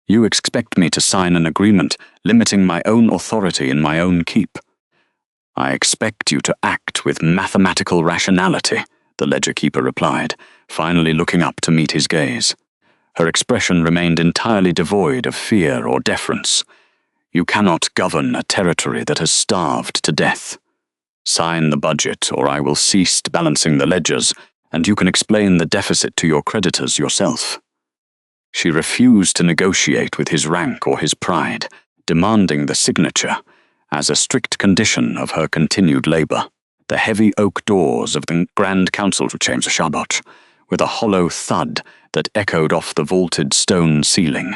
"You expect me to sign an agreement limiting my own authority in my own keep?" "I expect you to act with mathematical rationality," the ledger keeper replied, finally looking up to meet his gaze. Her expression remained entirely devoid of fear or deference. "You cannot govern a territory that has starved to death. Sign the budget, or I will cease balancing the ledgers, and you can explain the deficit to your creditors yourself." She refused to negotiate with his rank or his pride, demanding the signature as a strict condition of her continued labor. The heavy oak doors of the Grand Council chambers shut, with a hollow thud that echoed off the vaulted stone ceiling.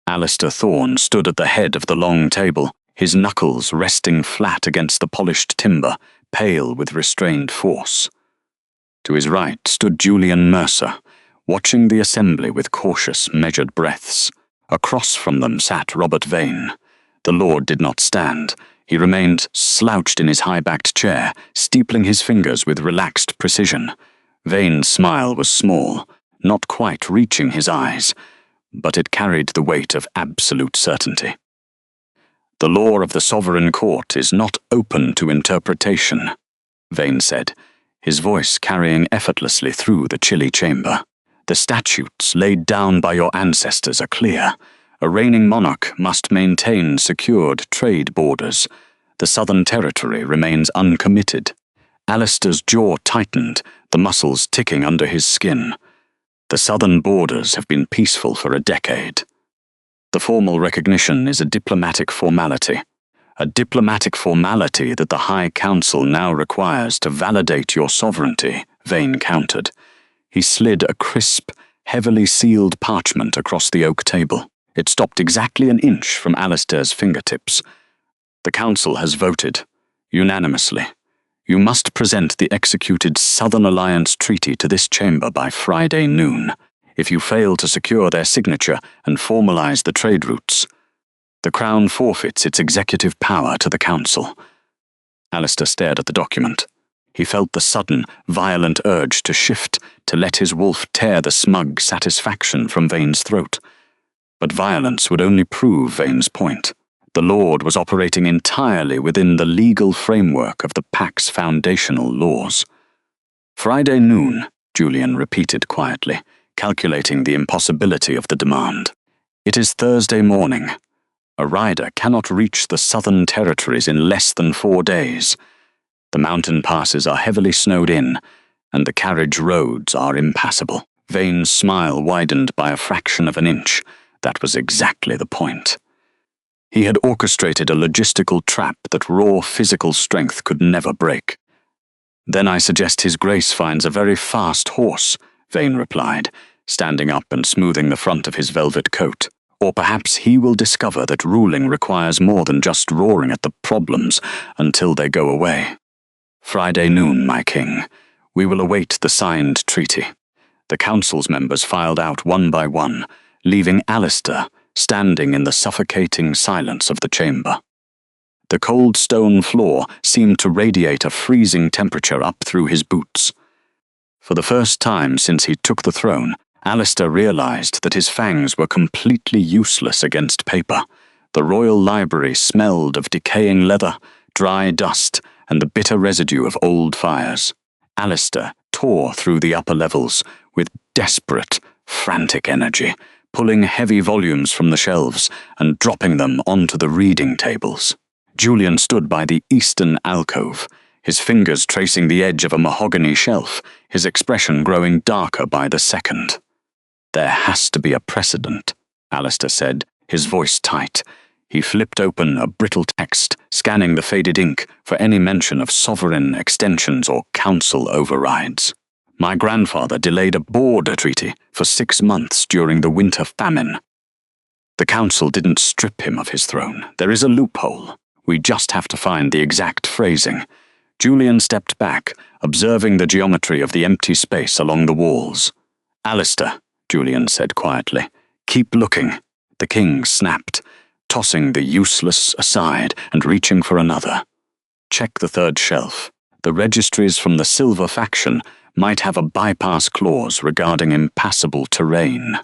Alistair Thorne stood at the head of the long table, his knuckles resting flat against the polished timber, pale with restrained force. To his right stood Julian Mercer, watching the assembly with cautious, measured breaths. Across from them sat Robert Vane. The Lord did not stand. He remained slouched in his high-backed chair, steepling his fingers with relaxed precision. Vane's smile was small, not quite reaching his eyes, but it carried the weight of absolute certainty. "The law of the sovereign court is not open to interpretation," Vane said, his voice carrying effortlessly through the chilly chamber. "The statutes laid down by your ancestors are clear. A reigning monarch must maintain secured trade borders. The Southern Territory remains uncommitted." Alistair's jaw tightened, the muscles ticking under his skin. "The southern borders have been peaceful for a decade. The formal recognition is a diplomatic formality. A diplomatic formality that the High Council now requires to validate your sovereignty," Vane countered. He slid a crisp, heavily sealed parchment across the oak table. It stopped exactly an inch from Alistair's fingertips. "The Council has voted, unanimously. You must present the executed Southern Alliance Treaty to this chamber by Friday noon. If you fail to secure their signature and formalize the trade routes, the Crown forfeits its executive power to the Council." Alistair stared at the document. He felt the sudden, violent urge to shift, to let his wolf tear the smug satisfaction from Vane's throat. But violence would only prove Vane's point. The Lord was operating entirely within the legal framework of the Pack's foundational laws. "Friday noon," Julian repeated quietly, calculating the impossibility of the demand. "It is Thursday morning. A rider cannot reach the southern territories in less than 4 days. The mountain passes are heavily snowed in, and the carriage roads are impassable." Vane's smile widened by a fraction of an inch. That was exactly the point. He had orchestrated a logistical trap that raw physical strength could never break. "Then I suggest His Grace finds a very fast horse," Vane replied, standing up and smoothing the front of his velvet coat. "Or perhaps he will discover that ruling requires more than just roaring at the problems until they go away. Friday noon, my king. We will await the signed treaty." The council's members filed out one by one, leaving Alistair standing in the suffocating silence of the chamber. The cold stone floor seemed to radiate a freezing temperature up through his boots. For the first time since he took the throne, Alistair realized that his fangs were completely useless against paper. The royal library smelled of decaying leather, dry dust, and the bitter residue of old fires. Alistair tore through the upper levels with desperate, frantic energy, pulling heavy volumes from the shelves and dropping them onto the reading tables. Julian stood by the eastern alcove, his fingers tracing the edge of a mahogany shelf, his expression growing darker by the second. "There has to be a precedent," Alistair said, his voice tight. He flipped open a brittle text, scanning the faded ink for any mention of sovereign extensions or council overrides. "My grandfather delayed a border treaty for 6 months during the winter famine. The council didn't strip him of his throne. There is a loophole. We just have to find the exact phrasing." Julian stepped back, observing the geometry of the empty space along the walls. "Alistair," Julian said quietly, "keep looking." The king snapped, tossing the useless aside and reaching for another. "Check the third shelf. The registries from the Silver faction might have a bypass clause regarding impassable terrain."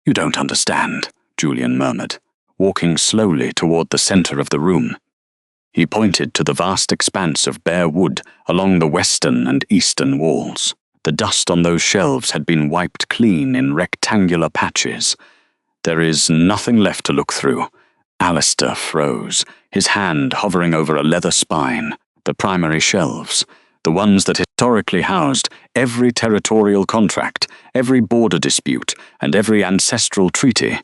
"You don't understand," Julian murmured, walking slowly toward the center of the room. He pointed to the vast expanse of bare wood along the western and eastern walls. The dust on those shelves had been wiped clean in rectangular patches. "There is nothing left to look through." Alistair froze, his hand hovering over a leather spine. The primary shelves, the ones that historically housed every territorial contract, every border dispute, and every ancestral treaty,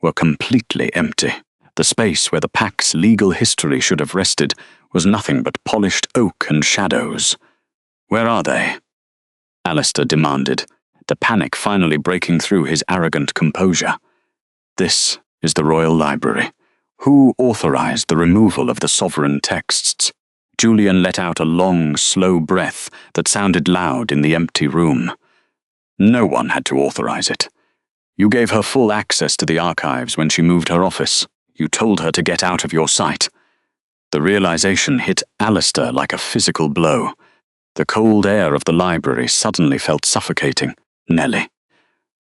were completely empty. The space where the Pack's legal history should have rested was nothing but polished oak and shadows. "Where are they?" Alistair demanded, the panic finally breaking through his arrogant composure. "This is the Royal Library. Who authorized the removal of the sovereign texts?" Julian let out a long, slow breath that sounded loud in the empty room. "No one had to authorize it. You gave her full access to the archives when she moved her office. You told her to get out of your sight." The realization hit Alistair like a physical blow. The cold air of the library suddenly felt suffocating. "Nellie."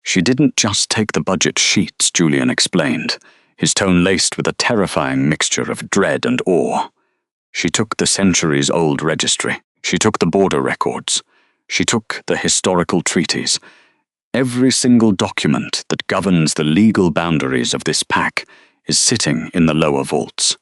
"She didn't just take the budget sheets," Julian explained, his tone laced with a terrifying mixture of dread and awe. "She took the centuries-old registry. She took the border records. She took the historical treaties. Every single document that governs the legal boundaries of this pack is sitting in the lower vaults."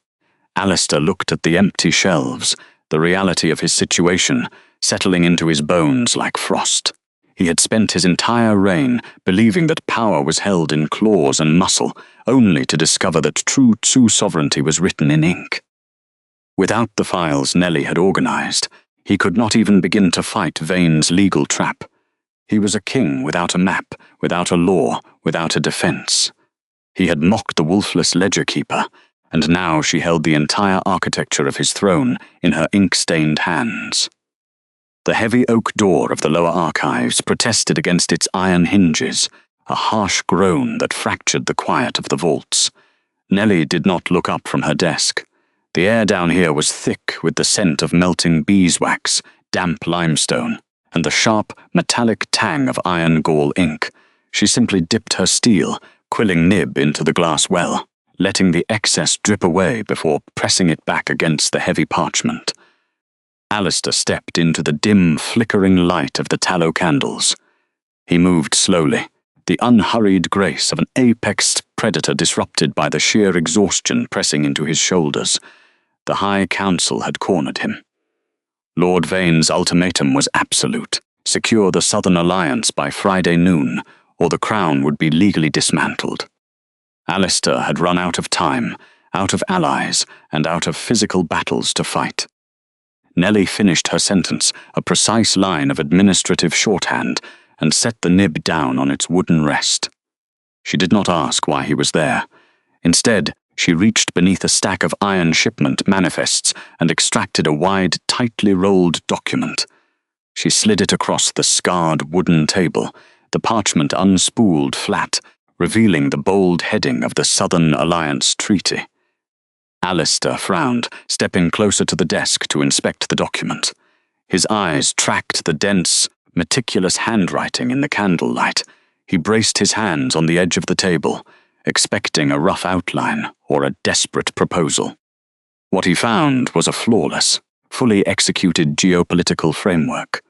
Alistair looked at the empty shelves, the reality of his situation settling into his bones like frost. He had spent his entire reign believing that power was held in claws and muscle, only to discover that true Tsu sovereignty was written in ink. Without the files Nellie had organized, he could not even begin to fight Vane's legal trap. He was a king without a map, without a law, without a defense. He had mocked the wolfless ledger keeper, and now she held the entire architecture of his throne in her ink-stained hands. The heavy oak door of the lower archives protested against its iron hinges, a harsh groan that fractured the quiet of the vaults. Nellie did not look up from her desk. The air down here was thick with the scent of melting beeswax, damp limestone, and the sharp, metallic tang of iron gall ink, she simply dipped her steel, quilling nib into the glass well, letting the excess drip away before pressing it back against the heavy parchment. Alistair stepped into the dim, flickering light of the tallow candles. He moved slowly, the unhurried grace of an apexed predator disrupted by the sheer exhaustion pressing into his shoulders. The High Council had cornered him. Lord Vane's ultimatum was absolute: secure the Southern Alliance by Friday noon, or the Crown would be legally dismantled. Alistair had run out of time, out of allies, and out of physical battles to fight. Nellie finished her sentence, a precise line of administrative shorthand, and set the nib down on its wooden rest. She did not ask why he was there. Instead, she reached beneath a stack of iron shipment manifests and extracted a wide, tightly rolled document. She slid it across the scarred wooden table, the parchment unspooled flat, revealing the bold heading of the Southern Alliance Treaty. Alistair frowned, stepping closer to the desk to inspect the document. His eyes tracked the dense, meticulous handwriting in the candlelight. He braced his hands on the edge of the table, expecting a rough outline or a desperate proposal. What he found was a flawless, fully executed geopolitical framework.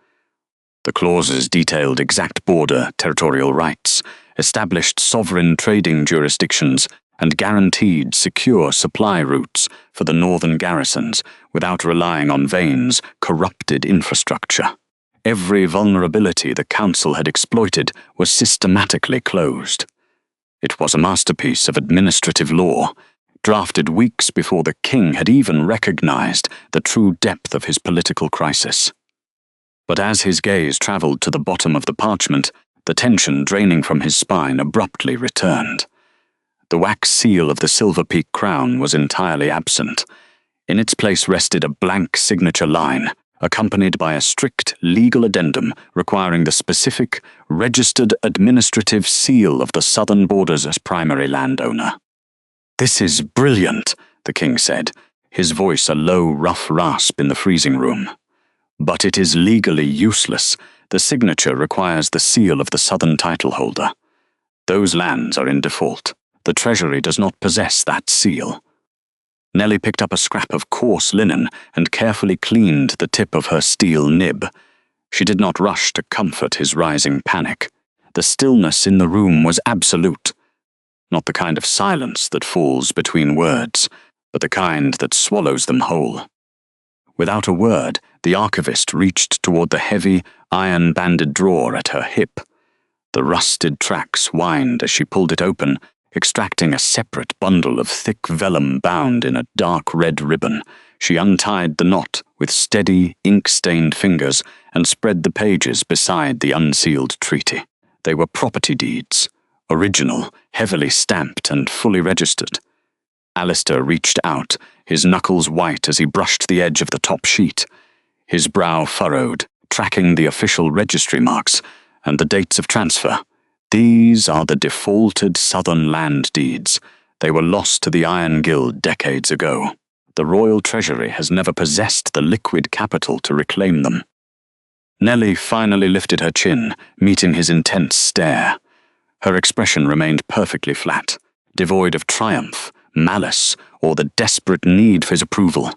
The clauses detailed exact border territorial rights, established sovereign trading jurisdictions, and guaranteed secure supply routes for the northern garrisons without relying on Vane's corrupted infrastructure. Every vulnerability the Council had exploited was systematically closed. It was a masterpiece of administrative law, drafted weeks before the king had even recognized the true depth of his political crisis. But as his gaze traveled to the bottom of the parchment, the tension draining from his spine abruptly returned. The wax seal of the Silverpeak crown was entirely absent. In its place rested a blank signature line, accompanied by a strict legal addendum requiring the specific, registered administrative seal of the southern borders as primary landowner. "This is brilliant," the king said, his voice a low, rough rasp in the freezing room. "But it is legally useless. The signature requires the seal of the southern title holder. Those lands are in default. The Treasury does not possess that seal." Nellie picked up a scrap of coarse linen and carefully cleaned the tip of her steel nib. She did not rush to comfort his rising panic. The stillness in the room was absolute. Not the kind of silence that falls between words, but the kind that swallows them whole. Without a word, the archivist reached toward the heavy, iron-banded drawer at her hip. The rusted tracks whined as she pulled it open, extracting a separate bundle of thick vellum bound in a dark red ribbon. She untied the knot with steady, ink-stained fingers and spread the pages beside the unsealed treaty. They were property deeds, original, heavily stamped and fully registered. Alistair reached out, his knuckles white as he brushed the edge of the top sheet. His brow furrowed, tracking the official registry marks and the dates of transfer. These are the defaulted southern land deeds. They were lost to the Iron Guild decades ago. The Royal Treasury has never possessed the liquid capital to reclaim them. Nellie finally lifted her chin, meeting his intense stare. Her expression remained perfectly flat, devoid of triumph, malice, or the desperate need for his approval.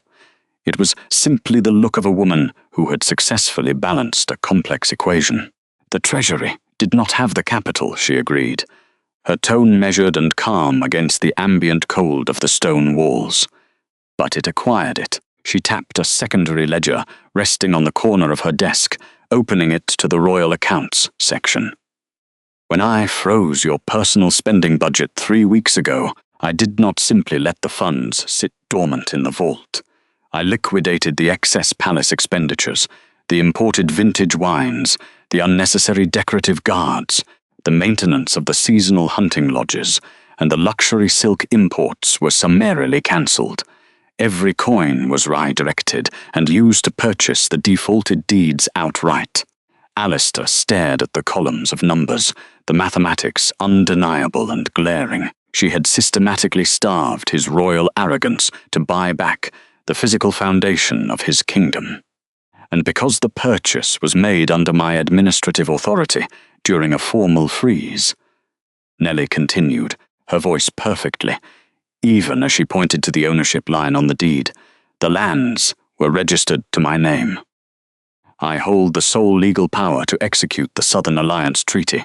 It was simply the look of a woman who had successfully balanced a complex equation. The Treasury did not have the capital, she agreed, her tone measured and calm against the ambient cold of the stone walls. But it acquired it. She tapped a secondary ledger resting on the corner of her desk, opening it to the Royal Accounts section. "When I froze your personal spending budget 3 weeks ago, I did not simply let the funds sit dormant in the vault. I liquidated the excess palace expenditures, the imported vintage wines, the unnecessary decorative guards, the maintenance of the seasonal hunting lodges, and the luxury silk imports were summarily cancelled. Every coin was redirected and used to purchase the defaulted deeds outright." Alistair stared at the columns of numbers, the mathematics undeniable and glaring. She had systematically starved his royal arrogance to buy back the physical foundation of his kingdom. and because the purchase was made under my administrative authority during a formal freeze. Nellie continued, her voice perfectly, even as she pointed to the ownership line on the deed. The lands were registered to my name. I hold the sole legal power to execute the Southern Alliance Treaty.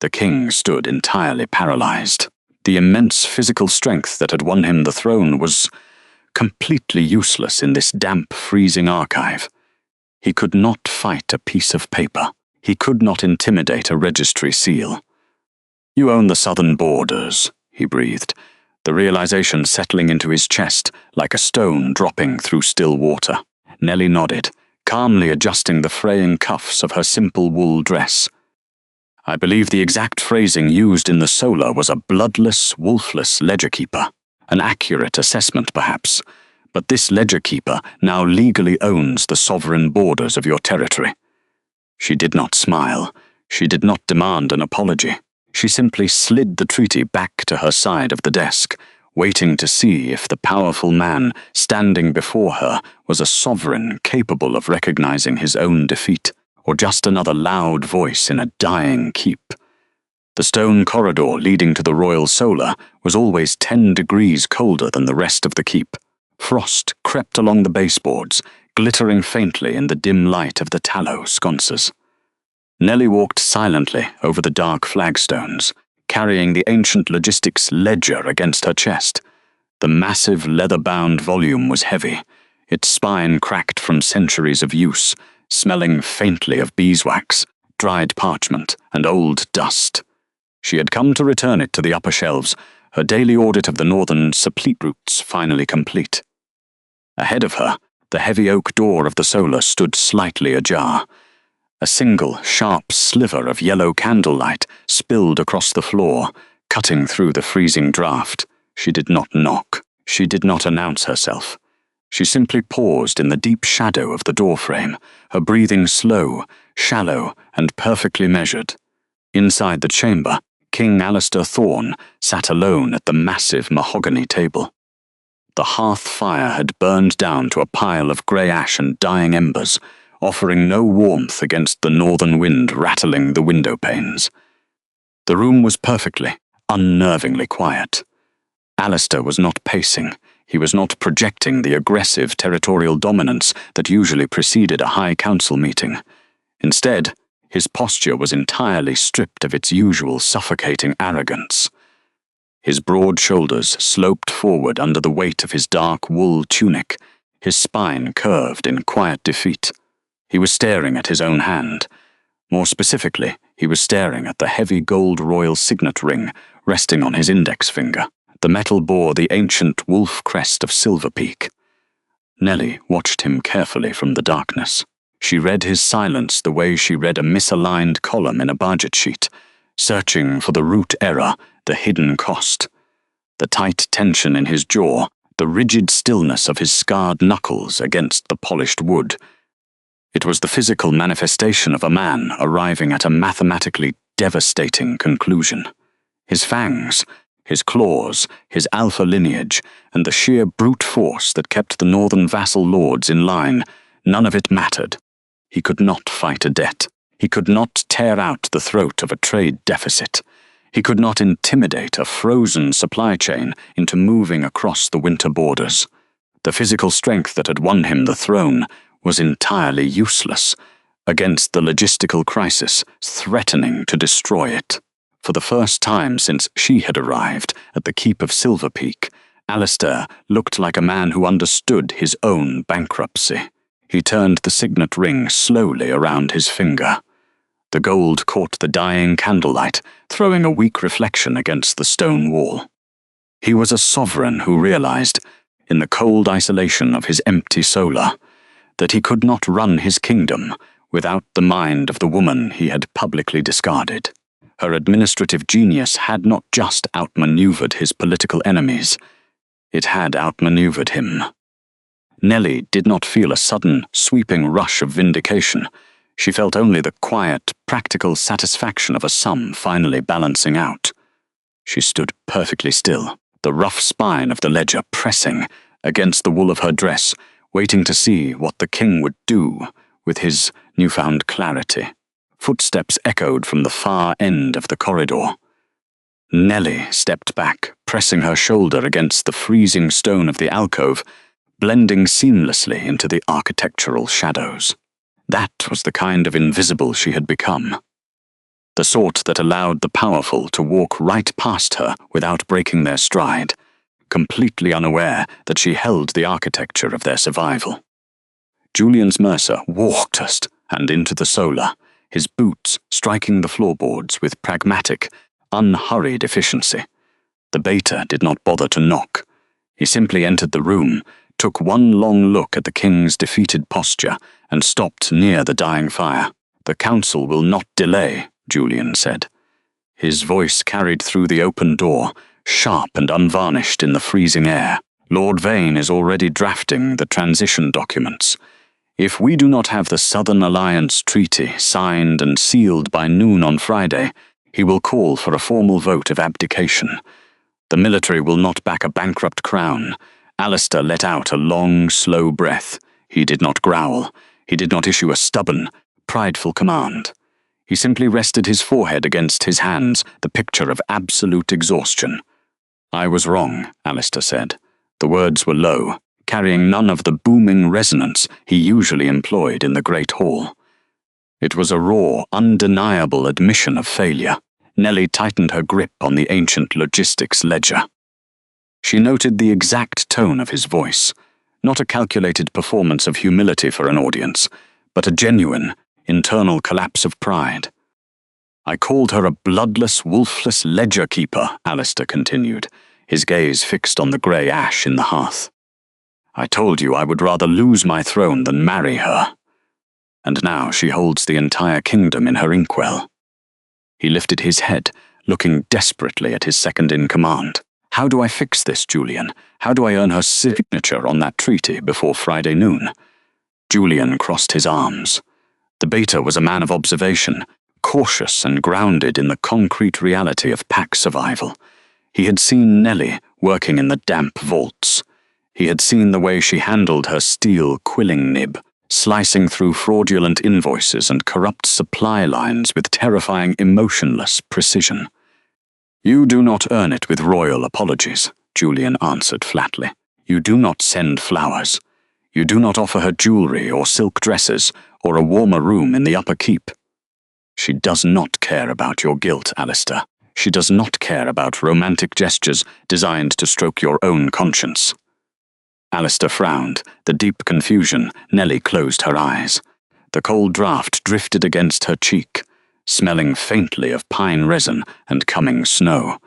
The king stood entirely paralyzed. The immense physical strength that had won him the throne was completely useless in this damp, freezing archive. He could not fight a piece of paper. He could not intimidate a registry seal. "You own the southern borders," he breathed, the realization settling into his chest like a stone dropping through still water. Nellie nodded, calmly adjusting the fraying cuffs of her simple wool dress. "I believe the exact phrasing used in the solar was a bloodless, wolfless ledger-keeper. An accurate assessment, perhaps, but this ledger-keeper now legally owns the sovereign borders of your territory." She did not smile. She did not demand an apology. She simply slid the treaty back to her side of the desk, waiting to see if the powerful man standing before her was a sovereign capable of recognizing his own defeat, or just another loud voice in a dying keep. The stone corridor leading to the royal solar was always 10 degrees colder than the rest of the keep. Frost crept along the baseboards, glittering faintly in the dim light of the tallow sconces. Nellie walked silently over the dark flagstones, carrying the ancient logistics ledger against her chest. The massive leather-bound volume was heavy, its spine cracked from centuries of use, smelling faintly of beeswax, dried parchment, and old dust. She had come to return it to the upper shelves, her daily audit of the northern supplete routes finally complete. Ahead of her, the heavy oak door of the solar stood slightly ajar. A single, sharp sliver of yellow candlelight spilled across the floor, cutting through the freezing draft. She did not knock. She did not announce herself. She simply paused in the deep shadow of the doorframe, her breathing slow, shallow, and perfectly measured. Inside the chamber, King Alistair Thorne sat alone at the massive mahogany table. The hearth fire had burned down to a pile of grey ash and dying embers, offering no warmth against the northern wind rattling the window panes. The room was perfectly, unnervingly quiet. Alistair was not pacing. He was not projecting the aggressive territorial dominance that usually preceded a High Council meeting. Instead, his posture was entirely stripped of its usual suffocating arrogance. His broad shoulders sloped forward under the weight of his dark wool tunic, his spine curved in quiet defeat. He was staring at his own hand. More specifically, he was staring at the heavy gold royal signet ring resting on his index finger. The metal bore the ancient wolf crest of Silverpeak. Nellie watched him carefully from the darkness. She read his silence the way she read a misaligned column in a budget sheet, searching for the root error, the hidden cost. The tight tension in his jaw, the rigid stillness of his scarred knuckles against the polished wood. It was the physical manifestation of a man arriving at a mathematically devastating conclusion. His fangs, his claws, his alpha lineage, and the sheer brute force that kept the northern vassal lords in line, none of it mattered. He could not fight a debt. He could not tear out the throat of a trade deficit. He could not intimidate a frozen supply chain into moving across the winter borders. The physical strength that had won him the throne was entirely useless against the logistical crisis threatening to destroy it. For the first time since she had arrived at the keep of Silverpeak, Alistair looked like a man who understood his own bankruptcy. He turned the signet ring slowly around his finger. The gold caught the dying candlelight, throwing a weak reflection against the stone wall. He was a sovereign who realized, in the cold isolation of his empty solar, that he could not run his kingdom without the mind of the woman he had publicly discarded. Her administrative genius had not just outmaneuvered his political enemies, it had outmaneuvered him. Nellie did not feel a sudden, sweeping rush of vindication. She felt only the quiet, practical satisfaction of a sum finally balancing out. She stood perfectly still, the rough spine of the ledger pressing against the wool of her dress waiting to see what the king would do with his newfound clarity. Footsteps echoed from the far end of the corridor. Nellie stepped back, pressing her shoulder against the freezing stone of the alcove, blending seamlessly into the architectural shadows. That was the kind of invisible she had become. The sort that allowed the powerful to walk right past her without breaking their stride, completely unaware that she held the architecture of their survival. Julian's Mercer walked us and into the solar, his boots striking the floorboards with pragmatic, unhurried efficiency. The beta did not bother to knock. He simply entered the room, took one long look at the king's defeated posture, and stopped near the dying fire. "The council will not delay," Julian said. His voice carried through the open door, sharp and unvarnished in the freezing air. "Lord Vane is already drafting the transition documents. If we do not have the Southern Alliance Treaty signed and sealed by noon on Friday, he will call for a formal vote of abdication. The military will not back a bankrupt crown." Alistair let out a long, slow breath. He did not growl. He did not issue a stubborn, prideful command. He simply rested his forehead against his hands, the picture of absolute exhaustion. "I was wrong," Alistair said. The words were low, carrying none of the booming resonance he usually employed in the great hall. It was a raw, undeniable admission of failure. Nellie tightened her grip on the ancient logistics ledger. She noted the exact tone of his voice, not a calculated performance of humility for an audience, but a genuine, internal collapse of pride. "I called her a bloodless, wolfless ledger keeper," Alistair continued, his gaze fixed on the grey ash in the hearth. "I told you I would rather lose my throne than marry her. And now she holds the entire kingdom in her inkwell." He lifted his head, looking desperately at his second-in-command. "How do I fix this, Julian? How do I earn her signature on that treaty before Friday noon?" Julian crossed his arms. The beta was a man of observation, cautious and grounded in the concrete reality of pack survival. He had seen Nellie working in the damp vaults. He had seen the way she handled her steel quilling nib, slicing through fraudulent invoices and corrupt supply lines with terrifying emotionless precision. "You do not earn it with royal apologies," Julian answered flatly. "You do not send flowers. You do not offer her jewelry or silk dresses or a warmer room in the upper keep. She does not care about your guilt, Alistair. She does not care about romantic gestures designed to stroke your own conscience." Alistair frowned. The deep confusion. Nellie closed her eyes. The cold draught drifted against her cheek, smelling faintly of pine resin and coming snow.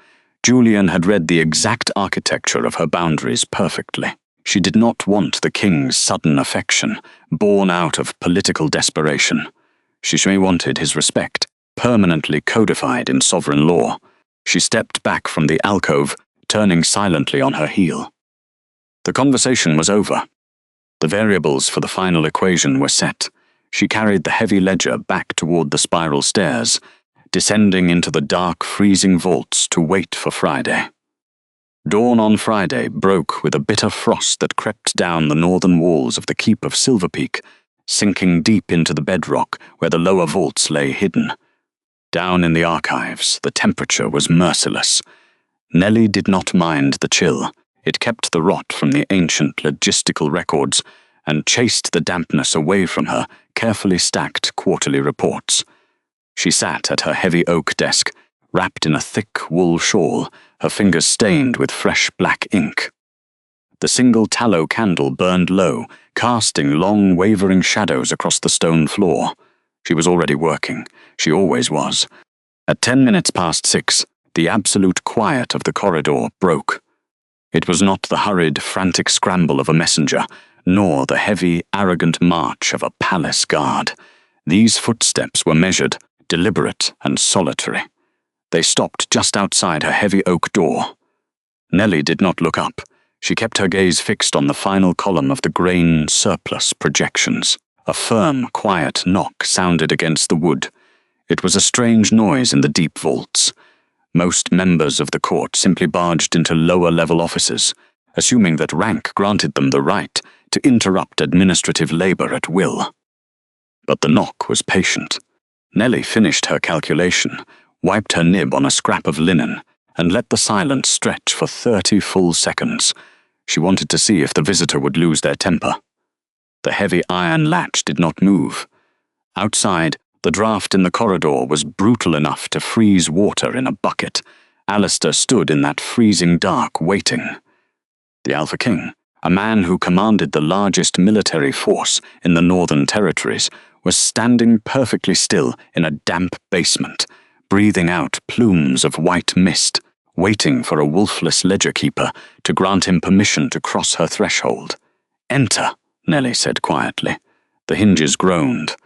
Julian had read the exact architecture of her boundaries perfectly. She did not want the king's sudden affection, born out of political desperation. She wanted his respect, permanently codified in sovereign law. She stepped back from the alcove, turning silently on her heel. The conversation was over. The variables for the final equation were set. She carried the heavy ledger back toward the spiral stairs, descending into the dark, freezing vaults to wait for Friday. Dawn on Friday broke with a bitter frost that crept down the northern walls of the keep of Silverpeak, sinking deep into the bedrock where the lower vaults lay hidden. Down in the archives, the temperature was merciless. Nellie did not mind the chill. It kept the rot from the ancient logistical records and chased the dampness away from her carefully stacked quarterly reports. She sat at her heavy oak desk, wrapped in a thick wool shawl, her fingers stained with fresh black ink. The single tallow candle burned low, casting long, wavering shadows across the stone floor. She was already working. She always was. At 10 minutes past 6, the absolute quiet of the corridor broke. It was not the hurried, frantic scramble of a messenger, nor the heavy, arrogant march of a palace guard. These footsteps were measured, deliberate, and solitary. They stopped just outside her heavy oak door. Nellie did not look up. She kept her gaze fixed on the final column of the grain surplus projections. A firm, quiet knock sounded against the wood. It was a strange noise in the deep vaults. Most members of the court simply barged into lower-level offices, assuming that rank granted them the right to interrupt administrative labor at will. But the knock was patient. Nellie finished her calculation, wiped her nib on a scrap of linen, and let the silence stretch for 30 full seconds. She wanted to see if the visitor would lose their temper. The heavy iron latch did not move. Outside, the draft in the corridor was brutal enough to freeze water in a bucket. Alistair stood in that freezing dark, waiting. The Alpha King, a man who commanded the largest military force in the Northern Territories, was standing perfectly still in a damp basement, breathing out plumes of white mist, waiting for a wolfless ledger keeper to grant him permission to cross her threshold. "Enter," Nellie said quietly. The hinges groaned.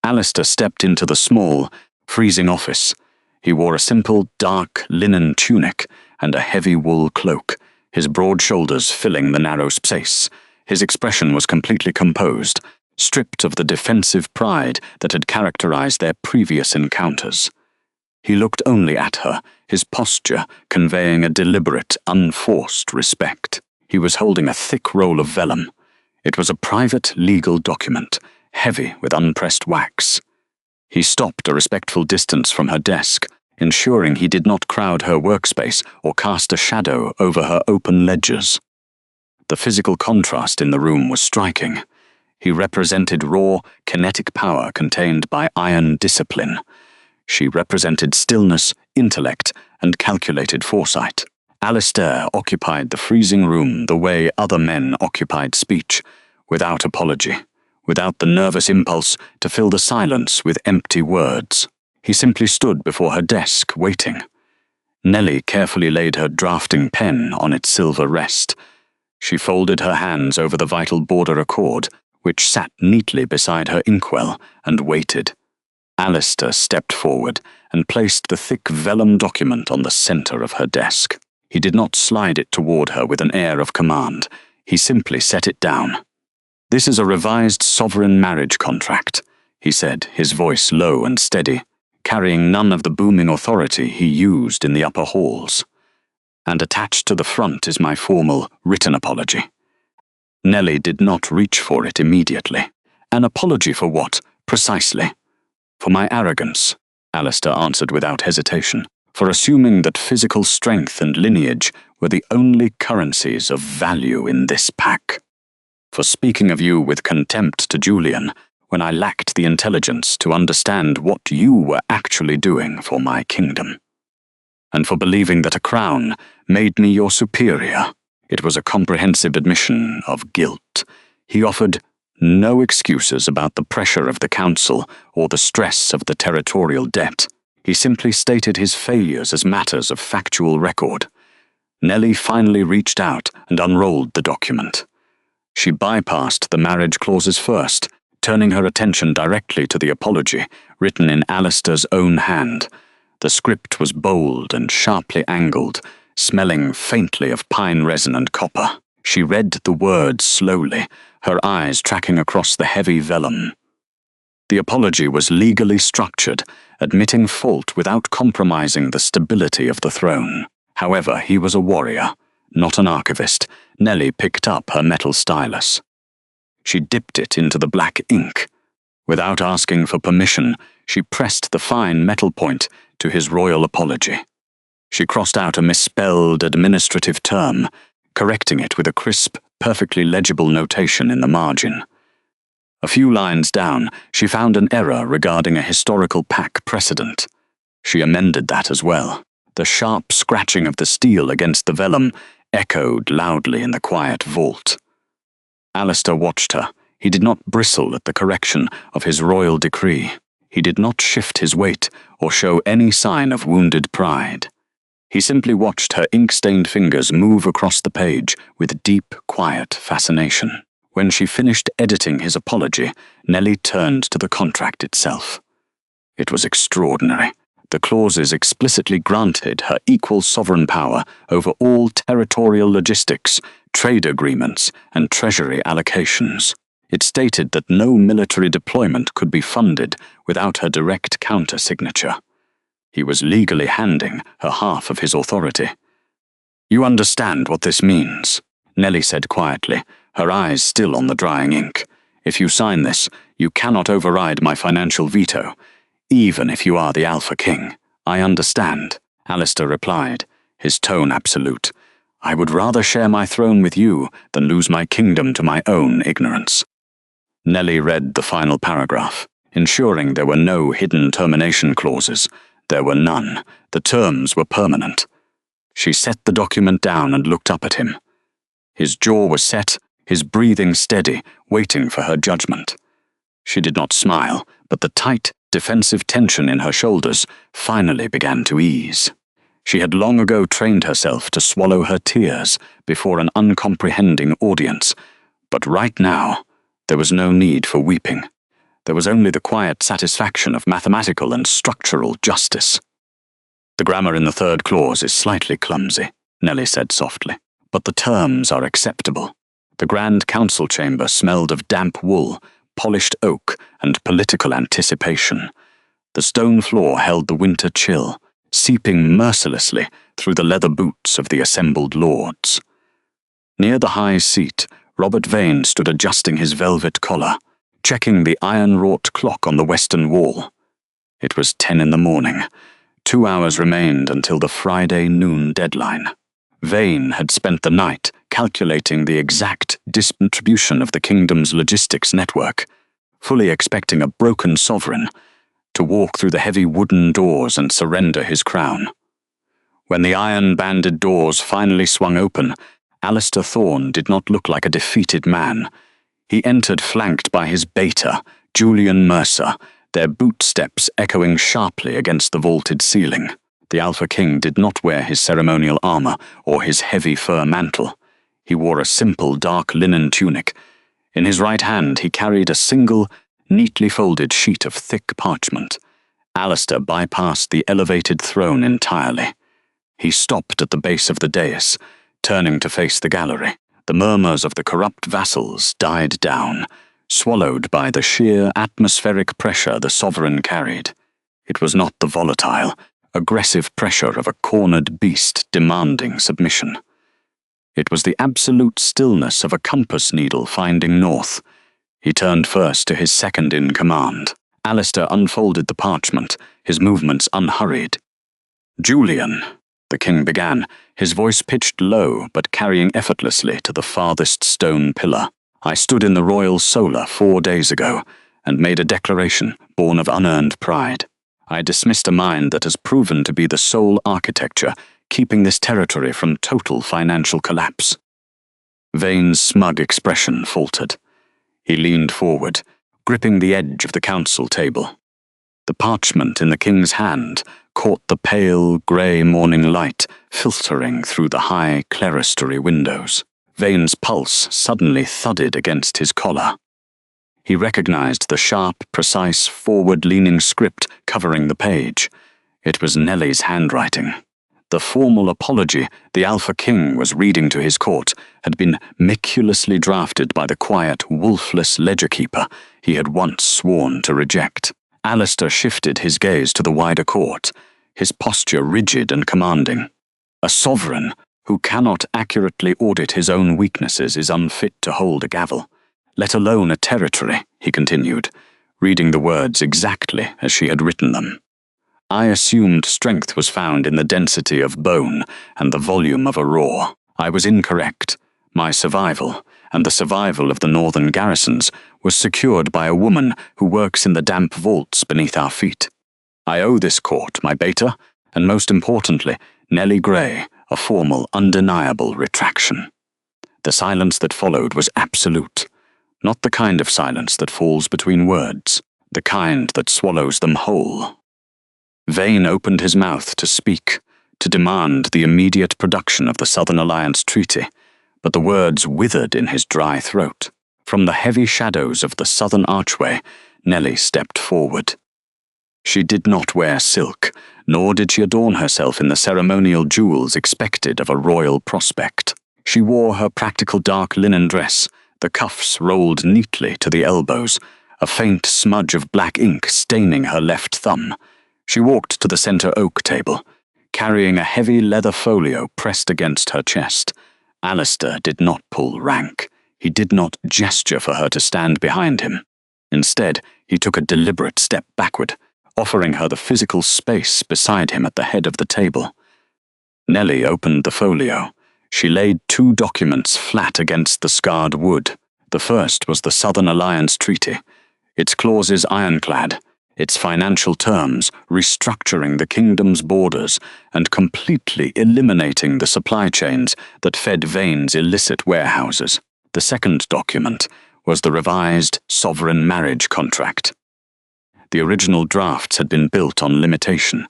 Alistair stepped into the small, freezing office. He wore a simple, dark linen tunic and a heavy wool cloak, his broad shoulders filling the narrow space. His expression was completely composed, stripped of the defensive pride that had characterized their previous encounters. He looked only at her, his posture conveying a deliberate, unforced respect. He was holding a thick roll of vellum. It was a private legal document, heavy with unpressed wax. He stopped a respectful distance from her desk, ensuring he did not crowd her workspace or cast a shadow over her open ledgers. The physical contrast in the room was striking. He represented raw, kinetic power contained by iron discipline. She represented stillness, intellect, and calculated foresight. Alistair occupied the freezing room the way other men occupied speech, without apology, without the nervous impulse to fill the silence with empty words. He simply stood before her desk, waiting. Nellie carefully laid her drafting pen on its silver rest. She folded her hands over the vital border accord, which sat neatly beside her inkwell, and waited. Alistair stepped forward and placed the thick vellum document on the center of her desk. He did not slide it toward her with an air of command. He simply set it down. "This is a revised sovereign marriage contract," he said, his voice low and steady, carrying none of the booming authority he used in the upper halls. "And attached to the front is my formal, written apology." Nellie did not reach for it immediately. An apology for what, precisely? "For my arrogance," Alistair answered without hesitation, "for assuming that physical strength and lineage were the only currencies of value in this pack. For speaking of you with contempt to Julian, when I lacked the intelligence to understand what you were actually doing for my kingdom. And for believing that a crown made me your superior." It was a comprehensive admission of guilt. He offered no excuses about the pressure of the council or the stress of the territorial debt. He simply stated his failures as matters of factual record. Nellie finally reached out and unrolled the document. She bypassed the marriage clauses first, turning her attention directly to the apology, written in Alistair's own hand. The script was bold and sharply angled, smelling faintly of pine resin and copper. She read the words slowly, her eyes tracking across the heavy vellum. The apology was legally structured, admitting fault without compromising the stability of the throne. However, he was a warrior, not an archivist. Nellie picked up her metal stylus. She dipped it into the black ink. Without asking for permission, she pressed the fine metal point to his royal apology. She crossed out a misspelled administrative term, correcting it with a crisp, perfectly legible notation in the margin. A few lines down, she found an error regarding a historical pack precedent. She amended that as well. The sharp scratching of the steel against the vellum echoed loudly in the quiet vault. Alistair watched her. He did not bristle at the correction of his royal decree. He did not shift his weight or show any sign of wounded pride. He simply watched her ink-stained fingers move across the page with deep, quiet fascination. When she finished editing his apology, Nellie turned to the contract itself. It was extraordinary. The clauses explicitly granted her equal sovereign power over all territorial logistics, trade agreements, and treasury allocations. It stated that no military deployment could be funded without her direct counter-signature. He was legally handing her half of his authority. "You understand what this means," Nellie said quietly, her eyes still on the drying ink. "If you sign this, you cannot override my financial veto, even if you are the Alpha King." "I understand," Alistair replied, his tone absolute. "I would rather share my throne with you than lose my kingdom to my own ignorance." Nellie read the final paragraph, ensuring there were no hidden termination clauses. There were none. The terms were permanent. She set the document down and looked up at him. His jaw was set, his breathing steady, waiting for her judgment. She did not smile, but the tight, defensive tension in her shoulders finally began to ease. She had long ago trained herself to swallow her tears before an uncomprehending audience, but right now there was no need for weeping. There was only the quiet satisfaction of mathematical and structural justice. "The grammar in the third clause is slightly clumsy," Nellie said softly, "but the terms are acceptable." The Grand Council chamber smelled of damp wool, polished oak, and political anticipation. The stone floor held the winter chill, seeping mercilessly through the leather boots of the assembled lords. Near the high seat, Robert Vane stood adjusting his velvet collar, checking the iron-wrought clock on the western wall. It was 10 in the morning. 2 hours remained until the Friday noon deadline. Vane had spent the night calculating the exact distribution of the kingdom's logistics network, fully expecting a broken sovereign to walk through the heavy wooden doors and surrender his crown. When the iron-banded doors finally swung open, Alistair Thorne did not look like a defeated man. He entered flanked by his beta, Julian Mercer, their boot steps echoing sharply against the vaulted ceiling. The Alpha King did not wear his ceremonial armor or his heavy fur mantle. He wore a simple dark linen tunic. In his right hand he carried a single, neatly folded sheet of thick parchment. Alistair bypassed the elevated throne entirely. He stopped at the base of the dais, turning to face the gallery. The murmurs of the corrupt vassals died down, swallowed by the sheer atmospheric pressure the sovereign carried. It was not the volatile, aggressive pressure of a cornered beast demanding submission. It was the absolute stillness of a compass needle finding north. He turned first to his second-in-command. Alistair unfolded the parchment, his movements unhurried. "Julian," the king began, his voice pitched low but carrying effortlessly to the farthest stone pillar. "I stood in the royal solar 4 days ago and made a declaration born of unearned pride. I dismissed a mind that has proven to be the sole architecture keeping this territory from total financial collapse." Vane's smug expression faltered. He leaned forward, gripping the edge of the council table. The parchment in the king's hand caught the pale, grey morning light filtering through the high clerestory windows. Vane's pulse suddenly thudded against his collar. He recognized the sharp, precise, forward-leaning script covering the page. It was Nellie's handwriting. The formal apology the Alpha King was reading to his court had been meticulously drafted by the quiet, wolfless ledger-keeper he had once sworn to reject. Alistair shifted his gaze to the wider court, his posture rigid and commanding. "A sovereign who cannot accurately audit his own weaknesses is unfit to hold a gavel, let alone a territory," he continued, reading the words exactly as she had written them. "I assumed strength was found in the density of bone and the volume of a roar. I was incorrect. My survival, and the survival of the northern garrisons, was secured by a woman who works in the damp vaults beneath our feet. I owe this court my beta, and most importantly, Nellie Gray, a formal, undeniable retraction." The silence that followed was absolute, not the kind of silence that falls between words, the kind that swallows them whole. Vane opened his mouth to speak, to demand the immediate production of the Southern Alliance Treaty, but the words withered in his dry throat. From the heavy shadows of the southern archway, Nellie stepped forward. She did not wear silk, nor did she adorn herself in the ceremonial jewels expected of a royal prospect. She wore her practical dark linen dress, the cuffs rolled neatly to the elbows, a faint smudge of black ink staining her left thumb. She walked to the center oak table, carrying a heavy leather folio pressed against her chest. Alistair did not pull rank. He did not gesture for her to stand behind him. Instead, he took a deliberate step backward, offering her the physical space beside him at the head of the table. Nellie opened the folio. She laid 2 documents flat against the scarred wood. The first was the Southern Alliance Treaty, its clauses ironclad, its financial terms restructuring the kingdom's borders and completely eliminating the supply chains that fed Vane's illicit warehouses. The second document was the revised sovereign marriage contract. The original drafts had been built on limitation.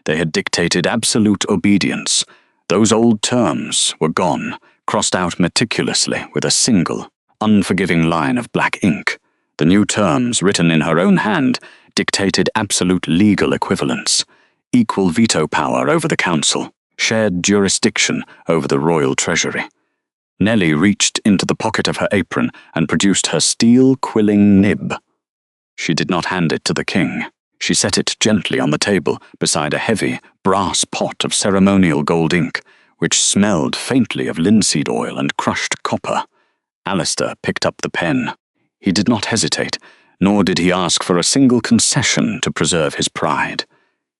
They had dictated absolute obedience. Those old terms were gone, crossed out meticulously with a single, unforgiving line of black ink. The new terms, written in her own hand, dictated absolute legal equivalence, equal veto power over the council, shared jurisdiction over the royal treasury. Nellie reached into the pocket of her apron and produced her steel quilling nib. She did not hand it to the king. She set it gently on the table beside a heavy, brass pot of ceremonial gold ink, which smelled faintly of linseed oil and crushed copper. Alistair picked up the pen. He did not hesitate, nor did he ask for a single concession to preserve his pride.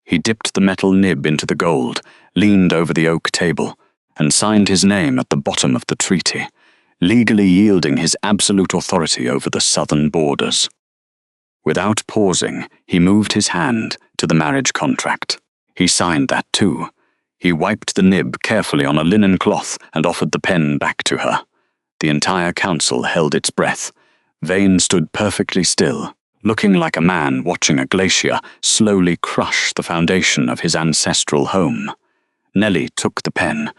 He dipped the metal nib into the gold, leaned over the oak table, and signed his name at the bottom of the treaty, legally yielding his absolute authority over the southern borders. Without pausing, he moved his hand to the marriage contract. He signed that too. He wiped the nib carefully on a linen cloth and offered the pen back to her. The entire council held its breath. Vane stood perfectly still, looking like a man watching a glacier slowly crush the foundation of his ancestral home. Nellie took the pen.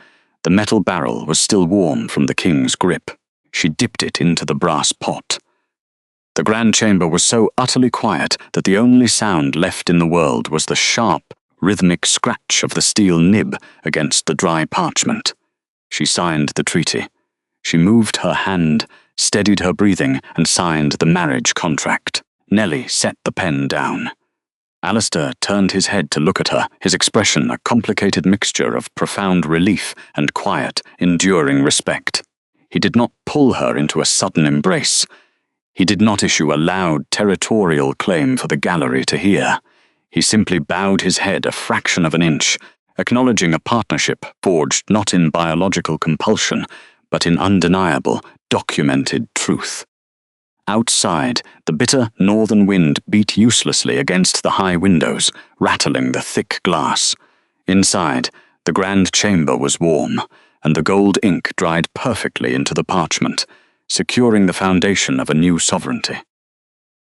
The metal barrel was still warm from the king's grip. She dipped it into the brass pot. The grand chamber was so utterly quiet that the only sound left in the world was the sharp, rhythmic scratch of the steel nib against the dry parchment. She signed the treaty. She moved her hand, steadied her breathing, and signed the marriage contract. Nellie set the pen down. Alistair turned his head to look at her, his expression a complicated mixture of profound relief and quiet, enduring respect. He did not pull her into a sudden embrace. He did not issue a loud, territorial claim for the gallery to hear. He simply bowed his head a fraction of an inch, acknowledging a partnership forged not in biological compulsion, but in undeniable, documented truth. Outside, the bitter northern wind beat uselessly against the high windows, rattling the thick glass. Inside, the grand chamber was warm, and the gold ink dried perfectly into the parchment, securing the foundation of a new sovereignty.